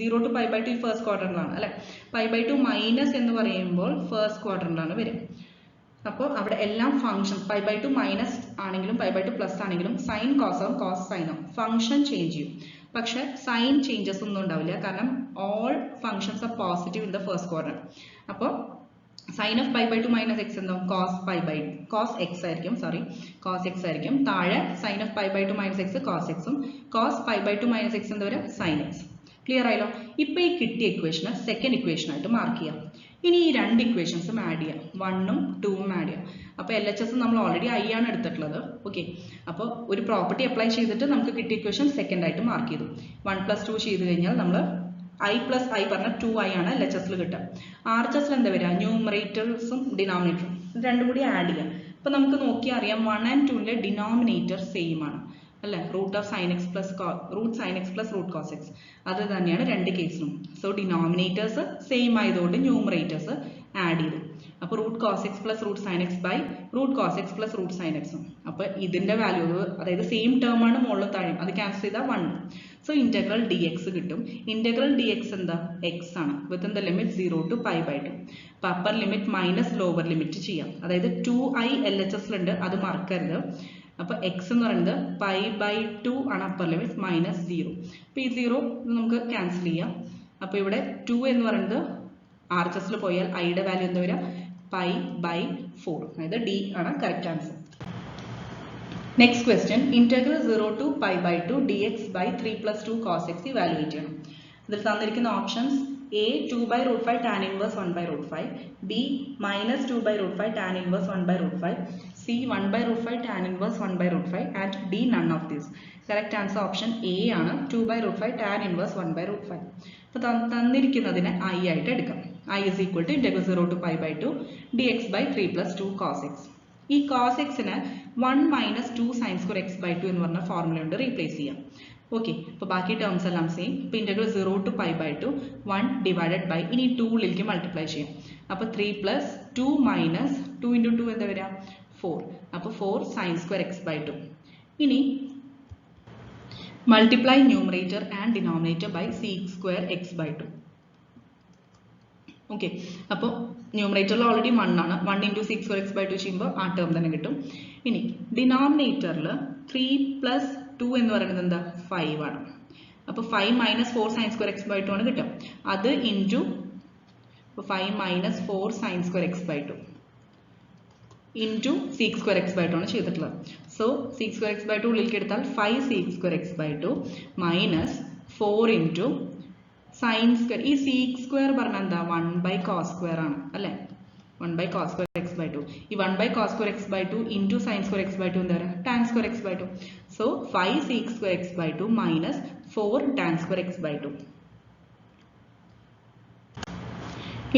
0 to π/2 ഫസ്റ്റ് ക്വാഡ്രന്റിലാണ് അല്ലെ. π/2 മൈനസ് എന്ന് പറയുമ്പോൾ ഫസ്റ്റ് ക്വാഡ്രന്റിലാണ് വരും. അപ്പോൾ അവിടെ എല്ലാം ഫംഗ്ഷൻ π/2 മൈനസ് ആണെങ്കിലും π/2 പ്ലസ് ആണെങ്കിലും സൈൻ കോസും കോസ് സൈനും ഫംഗ്ഷൻ ചേഞ്ച് ചെയ്യും. പക്ഷെ സൈൻ ചേഞ്ചസ് ഒന്നും ഉണ്ടാവില്ല, കാരണം all functions are positive in the first quadrant. അപ്പോൾ സൈൻ ഓഫ് π/2 മൈനസ് എക്സ് എന്താവും കോസ് എക്സ് ആയിരിക്കും. കോസ് എക്സ് ആയിരിക്കും. താഴെ sine of π/2 minus x cos എക്സും, കോസ് π/2 മൈനസ് എക്സ് എന്താ വരും സൈൻ എക്സ്. ക്ലിയർ ആയല്ലോ? ഇപ്പൊ ഈ കിട്ടിയ ഇക്വേഷന് സെക്കൻഡ് ഇക്വേഷൻ ആയിട്ട് മാർക്ക് ചെയ്യാം. ഇനി ഈ രണ്ട് ഇക്വേഷൻസും ആഡ് ചെയ്യാം, 1ഉം 2ഉം ആഡ് ചെയ്യാം. അപ്പോൾ LHS നമ്മൾ ഓൾറെഡി I ആണ് എടുത്തിട്ടുള്ളത്. ഓക്കെ, അപ്പോൾ ഒരു പ്രോപ്പർട്ടി അപ്ലൈ ചെയ്തിട്ട് നമുക്ക് കിട്ടിയ ഇക്വേഷൻ സെക്കൻഡ് ആയിട്ട് മാർക്ക് ചെയ്തു. 1 + 2 ചെയ്ത് കഴിഞ്ഞാൽ നമ്മൾ I + I പറഞ്ഞ 2I ആണ് LHS കിട്ടുക. RHS എന്താ വരിക, ന്യൂമറേറ്റേഴ്സും ഡിനോമിനേറ്ററും രണ്ടും കൂടി ആഡ് ചെയ്യാം. അപ്പോൾ നമുക്ക് നോക്കിയാൽ അറിയാം 1 and 2ന്റെ ഡിനോമിനേറ്റർ സെയിം ആണ് അല്ലേ, root sin x plus root cos x. അത് തന്നെയാണ് രണ്ട് കേസിലും. സോ ഡിനോമിനേറ്റേഴ്സ് സെയിം ആയതുകൊണ്ട് ന്യൂമറേറ്റേഴ്സ് ആഡ് ചെയ്തു. അപ്പോൾ root cos x plus root sin x by root cos x plus root sin x. അപ്പോൾ ഇതിന്റെ വാല്യൂ അതായത് സെയിം ടേം ആണ് മുകളിലും താഴെയും, അത് ക്യാൻസൽ ചെയ്താൽ 1. സോ ഇന്റഗ്രൽ dx കിട്ടും. ഇന്റഗ്രൽ dx എന്താ x ആണ്, വിത്തിൻ ദ ലിമിറ്റ് 0 to π/2. അപ്പോൾ upper limit minus lower limit ചെയ്യാം. അതായത് 2I LHS ഉണ്ട്, അത് മറക്കരുത്. അപ്പോൾ എക്സ് എന്ന് പറയുന്നത് π/2 ആണ് അപ്പർ ലിമിറ്റ് മൈനസ് 0. അപ്പോൾ ഈ 0 നമുക്ക് ക്യാൻസൽ ചെയ്യാം. അപ്പോൾ ഇവിടെ 2 എന്ന് പറയുന്നത് RHS പോയാൽ ഐയുടെ വാല്യൂ എന്താ വരിക π/4. അതായത് D ആണ് correct answer. Next question, integral 0 to π/2 dx by 3 + 2 cos x evaluate ചെയ്യണം. ഇതിൽ തന്നിരിക്കുന്ന options A 2/√5 tan inverse 1/√5, B minus 2/√5 tan inverse 1/√5, C 1/√5 tan inverse 1/√5 and D none of these. Correct answer option A ആണ്, 2/√5 tan inverse 1/√5. അപ്പോൾ തന്നിരിക്കുന്നതിനെ I ആയിട്ട് എടുക്കാം. I is equal to integral 0 to π/2 dx by 3 + 2 cos x. ഈ cos x നെ 1 minus 2 sin square x/2 എന്ന് പറഞ്ഞ formula കൊണ്ട് replace ചെയ്യാം. ഓക്കെ, അപ്പോൾ ബാക്കി ടേംസ് എല്ലാം സെയിം. ഇപ്പോൾ ഇന്റഗ്രൽ 0 to π/2 1 ഡിവൈഡഡ് ബൈ, ഇനി 2 ഉള്ളിലേക്ക് മൾട്ടിപ്ലൈ ചെയ്യാം. അപ്പോൾ 3 + 2 minus 2 × 2 എന്താ വരിക 4. അപ്പോൾ 4 sin square x/2. ഇനി multiply numerator and denominator by sec square x/2. Okay, അപ്പോൾ ന്യൂമറേറ്ററിൽ ഓൾറെഡി 1 ആണ്. 1 × sec square x/2 ചെയ്യുമ്പോൾ ആ ടേം തന്നെ കിട്ടും. ഇനി ഡിനോമിനേറ്ററിൽ 3 + 2 എന്ന് പറയുന്നത് എന്താ 5 ആണ്. അപ്പോൾ 5 - 4 sin square x/2 ആണ് കിട്ടുക. അത് into 5 - 4 sin square x/2 into sec square x/2 ആണ് ചെയ്തിട്ടുള്ളത്. സോ sec square x/2 ഉള്ളിലേക്ക് എടുത്താൽ 5 sec square x/2 minus 4 into sin square. ഈ sec square പറഞ്ഞാൽ എന്താ 1/cos square ആണ് അല്ലേ, 1/cos square x by 2. ഈ 1 by cos square x by 2 into sin square x by 2 എന്താ പറയുക? tan square x by 2. So 5 sec square x by 2 minus 4 tan square x by 2.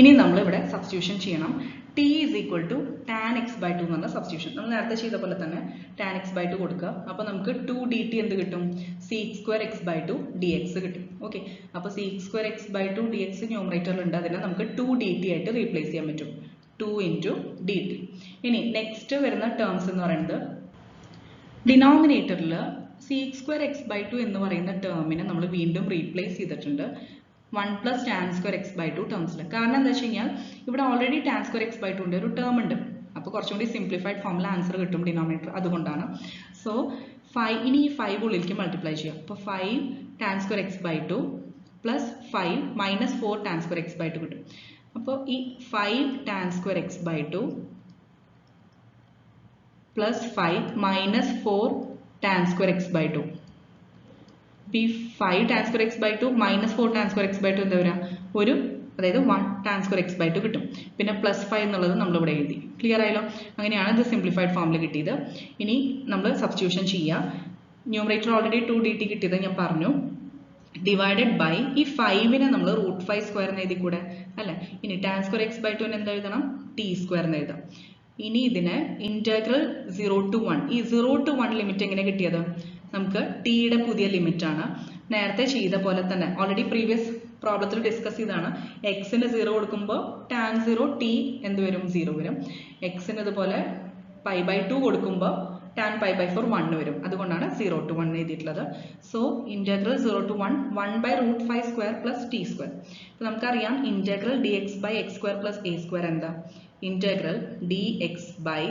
ഇനി നമ്മൾ ഇവിടെ സബ്സ്റ്റിറ്റ്യൂഷൻ ചെയ്യണം. t is equal to tan x by 2 എന്നുള്ള substitution. നമ്മൾ നേരത്തെ ചെയ്ത പോലെ തന്നെ tan x by 2 കൊടുക്കുക. അപ്പോൾ നമുക്ക് 2 dt എന്ത് കിട്ടും? sec square x by 2 dx കിട്ടും. ഓക്കെ, അപ്പോൾ sec square x by 2 dx ന്യൂമറേറ്ററിൽ ഉണ്ട്. അതിനെ നമുക്ക് 2 dt ആയിട്ട് റീപ്ലേസ് ചെയ്യാൻ പറ്റും. 2 into dt. ഇനി നെക്സ്റ്റ് വരുന്ന ടേംസ് എന്ന് പറയുന്നത് ഡിനോമിനേറ്ററിൽ sec square x by 2 എന്ന് പറയുന്ന ടേമിനെ നമ്മൾ വീണ്ടും റീപ്ലേസ് ചെയ്തിട്ടുണ്ട് 1 plus tan square x by 2 ടേംസിൽ. കാരണം എന്താ വെച്ച് കഴിഞ്ഞാൽ ഇവിടെ already tan square x by 2 ഒരു ടേം ഉണ്ട്. അപ്പോൾ കുറച്ചുകൂടി സിംപ്ലിഫൈഡ് ഫോമിൽ ആൻസർ കിട്ടും ഡിനോമിനേറ്റർ, അതുകൊണ്ടാണ്. സോ 5 ഇനി ഈ 5 ഉള്ളിലേക്ക് മൾട്ടിപ്ലൈ ചെയ്യാം. അപ്പോൾ 5 tan square x by 2 plus 5 minus 4 tan square x by 2 കിട്ടും. അപ്പോൾ ഈ 5 tan square x by 2 plus 5 minus 4 tan square x by 2. ഈ 5 tan square x by 2 minus 4 tan square x by 2 എന്താ വരിക? ഒരു അതായത് 1 tan square x by 2 കിട്ടും. പിന്നെ പ്ലസ് 5 എന്നുള്ളത് നമ്മൾ ഇവിടെ എഴുതി. ക്ലിയർ ആയല്ലോ? അങ്ങനെയാണ് ഇത് സിംപ്ലിഫൈഡ് ഫോമിൽ കിട്ടിയത്. ഇനി നമ്മൾ സബ്സ്റ്റിറ്റ്യൂഷൻ ചെയ്യുക. ന്യൂമറേറ്റർ ഓൾറെഡി 2 dt കിട്ടിയത് ഞാൻ പറഞ്ഞു. ഡിവൈഡഡ് ബൈ ഈ 5നെ നമ്മൾ √5 സ്ക്വയർ എന്ന് എഴുതി കൂടെ അല്ലേ? ഇനി tan square x by 2 എന്താ എഴുതണം? t സ്ക്വയർ എന്ന് എഴുതാം. ഇനി ഇതിനെ ഇന്റഗ്രൽ 0 to 1, ഈ 0 to 1 ലിമിറ്റ് എങ്ങനെ കിട്ടിയത്? നമുക്ക് ടിയുടെ പുതിയ ലിമിറ്റ് ആണ്. നേരത്തെ ചെയ്ത പോലെ തന്നെ ഓൾറെഡി പ്രീവിയസ് പ്രോബ്ലത്തിൽ ഡിസ്കസ് ചെയ്താണ്. എക്സിന് 0 കൊടുക്കുമ്പോൾ tan 0 t എന്ത് വരും? 0 വരും. എക്സിന് ഇതുപോലെ പൈ ബൈ 2 കൊടുക്കുമ്പോൾ tan പൈ ബൈ 4 1 വരും. അതുകൊണ്ടാണ് 0 to 1 എഴുതിയിട്ടുള്ളത്. So integral 0 to 1 1 by √5 square plus t square. അപ്പോൾ നമുക്കറിയാം integral dx by x square plus a square എന്താ? Integral dx by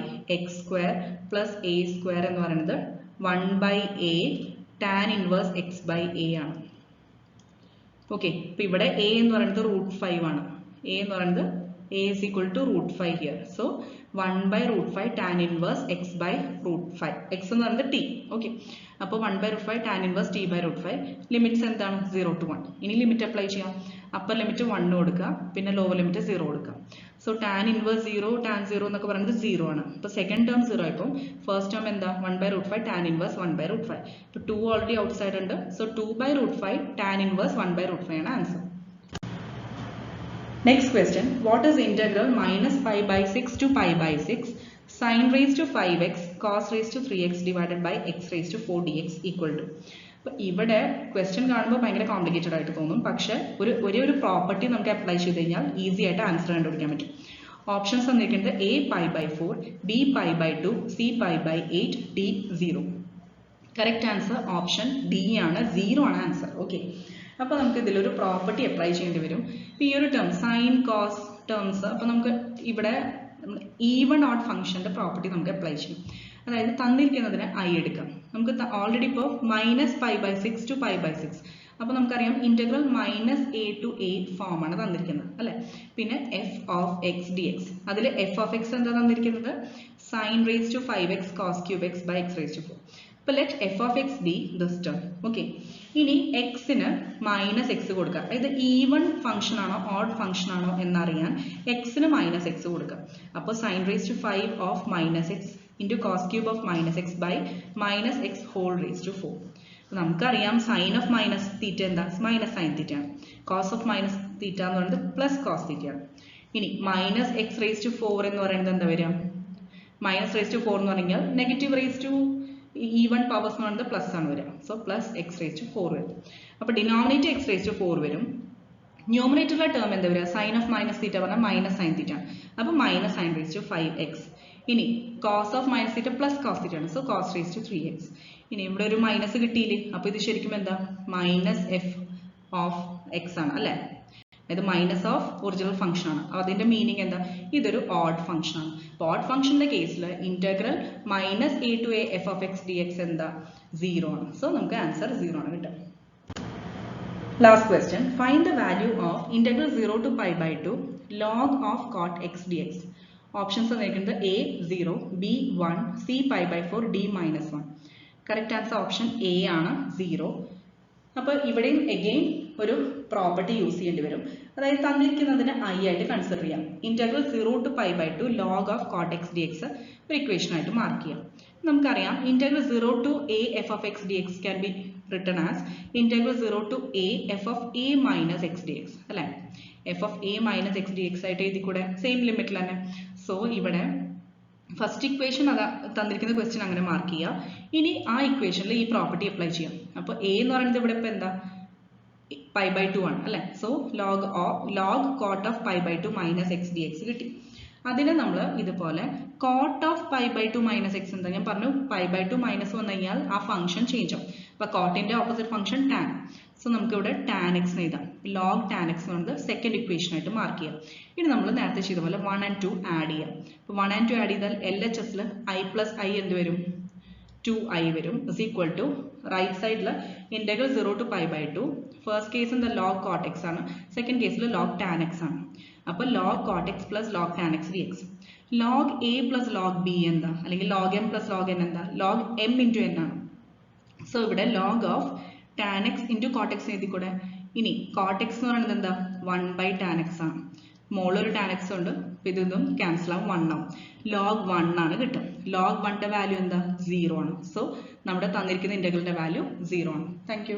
x square plus a square എന്ന് പറയുന്നത് 1 by a tan inverse x by a ആണ്. Okay, അപ്പോൾ ഇവിടെ a എന്ന് പറയുന്നത് √5 ആണ്. a എന്ന് പറയുന്നത് a is equal to √5 here. So 1 by √5 tan inverse x by √5. x എന്ന് പറയുന്നത് t. ഓക്കെ, അപ്പോൾ 1 by √5 tan inverse t by √5. Limits എന്താണ്? 0 to 1. ഇനി ലിമിറ്റ് അപ്ലൈ ചെയ്യാം. അപ്പർ ലിമിറ്റ് 1 കൊടുക്കുക, പിന്നെ ലോവർ ലിമിറ്റ് 0 കൊടുക്കുക. സോ tan inverse 0 tan 0 എന്നൊക്കെ പറയുന്നത് 0 ആണ്. അപ്പോൾ സെക്കൻഡ് ടേം 0 ആയപ്പോൾ ഫസ്റ്റ് ടേം എന്താ? 1 by √5 tan inverse 1 by √5. ഇപ്പോൾ 2 ഓൾറെഡി ഔട്ട്സൈഡ് ഉണ്ട്. So 2 by √5 tan inverse 1 by √5 ആണ് answer. Next question, what is integral minus pi by 6 to pi by 6 sin raised to 5x cos raised to 3x divided by x raised to 4 dx equal to? അപ്പോൾ ഇവിടെ question കാണുമ്പോൾ ഭയങ്കര complicated ആയിട്ട് തോന്നും. പക്ഷേ ഒരേ ഒരു പ്രോപ്പർട്ടി നമുക്ക് അപ്ലൈ ചെയ്ത് കഴിഞ്ഞാൽ ഈസി ആയിട്ട് ആൻസർ കണ്ടുപിടിക്കാൻ പറ്റും. ഓപ്ഷൻസ് തന്നിരിക്കുന്നത് a pi by 4, b pi by 2, c pi by 8, d 0. Correct answer option D ആണ്. 0 ആണ് ആൻസർ. ഓക്കെ, അപ്പോൾ നമുക്ക് ഇതിലൊരു പ്രോപ്പർട്ടി അപ്ലൈ ചെയ്യേണ്ടി വരും. ഈ ഒരു ടേം സൈൻ കോസ് ടേംസ്, അപ്പോൾ നമുക്ക് ഇവിടെ ഈവൺ ഓഡ് ഫംഗ്ഷന്റെ പ്രോപ്പർട്ടി നമുക്ക് അപ്ലൈ ചെയ്യും. അതായത് തന്നിരിക്കുന്നതിന് ഐ എടുക്കാം. നമുക്ക് ഓൾറെഡി ഇപ്പോൾ minus pi by 6 to pi by 6. അപ്പോൾ നമുക്കറിയാം integral minus a to a form ആണ് തന്നിരിക്കുന്നത് അല്ലേ? പിന്നെ f of x dx, അതിൽ f of x എന്താ തന്നിരിക്കുന്നത്? sin raised to 5x cos cube x by x raised to 4. അപ്പോൾ let f of x be this term. ഓക്കെ, ഇനി എക്സിന് മൈനസ് എക്സ് കൊടുക്കുക. അതായത് ഈവൺ ഫംഗ്ഷൻ ആണോ ഓഡ് ഫംഗ്ഷൻ ആണോ എന്നറിയാൻ എക്സിന് മൈനസ് എക്സ് കൊടുക്കുക. അപ്പോൾ sine raise to 5 of minus x into cos cube of minus x by minus x whole raise to 4. നമുക്കറിയാം സൈൻ ഓഫ് മൈനസ് തീറ്റ എന്താ? മൈനസ് സൈൻ തീറ്റ ആണ്. കോസ് ഓഫ് മൈനസ് തീറ്റ എന്ന് പറയുന്നത് പ്ലസ് കോസ് തീറ്റ ആണ്. ഇനി minus X raise to 4 എന്ന് പറയുന്നത് എന്താ വരിക? മൈനസ് റേസ് ടു 4 എന്ന് പറഞ്ഞാൽ negative raise to even powers എന്ന് പറയുന്നത് പ്ലസ് ആണ് വരിക. So plus x raise to 4 വരും. അപ്പോൾ ഡിനോമിനേറ്റർ എക്സ് റേസ് ടു 4 വരും. ന്യൂമറേറ്ററിലെ ടേം എന്താ വരിക? സൈൻ ഓഫ് മൈനസ് തീറ്റ പറഞ്ഞാൽ മൈനസ് സൈൻ തീറ്റ ആണ്. അപ്പോൾ minus sign raise to 5x. ഇനി cos of minus theta plus cos theta ആണ്. So cos raise to 3x. ഇനി ഇവിടെ ഒരു മൈനസ് കിട്ടിയില്ലേ? അപ്പോൾ ഇത് ശരിക്കും എന്താ? മൈനസ് എഫ് ഓഫ് എക്സ് ആണ് അല്ലേ? ഇത് മൈനസ് ഓഫ് ഒറിജിനൽ ഫംഗ്ഷൻ ആണ്. അതിന്റെ മീനിങ് എന്താ? ഇതൊരു ഓഡ് ഫംഗ്ഷൻ ആണ്. ഓഡ് ഫംഗ്ഷന്റെ കേസിൽ integral minus a to a f of x dx എന്താ? 0 ആണ്. സോ നമുക്ക് ആൻസർ 0 ആണ് കിട്ടുക. Last question, find the value of integral 0 to pi by 2 log of cot x dx. Options തന്നിരിക്കുന്നത് a 0, b 1, c pi by 4, d minus 1. Correct answer option A ആണ് 0. അപ്പോൾ ഇവിടെയും again ഒരു പ്രോപ്പർട്ടി യൂസ് ചെയ്യേണ്ടി വരും. അതായത് തന്നിരിക്കുന്നതിന് ഐ ആയിട്ട് കൺസിഡർ ചെയ്യാം. Integral 0 to π/2 log of cot x dx ഒരു ഇക്വേഷൻ ആയിട്ട് മാർക്ക് ചെയ്യാം. നമുക്കറിയാം integral 0 to a f of x dx can be written as integral 0 to a f of a minus x dx അല്ലേ? f of a minus x dx ആയിട്ട് എഴുതിക്കൂടെ? Same ലിമിറ്റിൽ തന്നെ. So ഇവിടെ first equation അതാ തന്നിരിക്കുന്ന question അങ്ങനെ mark ചെയ്യുക. ഇനി ആ ഇക്വേഷനിൽ ഈ പ്രോപ്പർട്ടി അപ്ലൈ ചെയ്യാം. അപ്പോൾ a എന്ന് പറയുന്നത് ഇവിടെ ഇപ്പോൾ എന്താ π/2 ആണ് അല്ലേ? So log cot of π/2 minus x dx കിട്ടി. അതിനെ നമ്മൾ ഇതുപോലെ cot of π/2 minus x എന്താ ഞാൻ പറഞ്ഞു, π/2 മൈനസ് വന്നു കഴിഞ്ഞാൽ ആ ഫംഗ്ഷൻ ചേഞ്ച് ആവും. അപ്പൊ കോട്ടിന്റെ ഓപ്പോസിറ്റ് ഫംഗ്ഷൻ tan. സോ നമുക്ക് ഇവിടെ tan x എഴുതാം. log tan x എന്നത് സെക്കൻഡ് ഇക്വേഷൻ ആയിട്ട് മാർക്ക് ചെയ്യാം. ഇനി നമ്മൾ നേരത്തെ ചെയ്ത പോലെ 1 and 2 ആഡ് ചെയ്യാം. അപ്പോൾ 1 and 2 ആഡ് ചെയ്താൽ LHSൽ i plus i എന്ത് വരും? 2i വരും is equal to റൈറ്റ് സൈഡിൽ ഇന്റഗ്രൽ 0 to π/2 ഫസ്റ്റ് കേസ് എന്താ log cot x ആണ്, സെക്കൻഡ് കേസിൽ log tan x ആണ്. അപ്പോൾ log cot x plus log tan x dx. log a plus log b എന്താ, അല്ലെങ്കിൽ log m plus log n എന്താ? log m into n ആണ്. So ഇവിടെ log of tan x into cot x എഴുതിക്കൂടെ? ഇനി cot x എന്ന് പറയുന്നത് എന്താ? 1/tan x ആണ്. മോളൊരു tan x ഉണ്ട്, അപ്പോൾ ഇതൊന്നും ക്യാൻസൽ ആവും, 1 ആവും. log 1 ആണ് കിട്ടും. log 1ന്റെ വാല്യൂ എന്താ? 0 ആണ്. സോ നമ്മുടെ തന്നിരിക്കുന്ന ഇന്റഗ്രലിന്റെ വാല്യൂ 0 ആണ്. Thank you.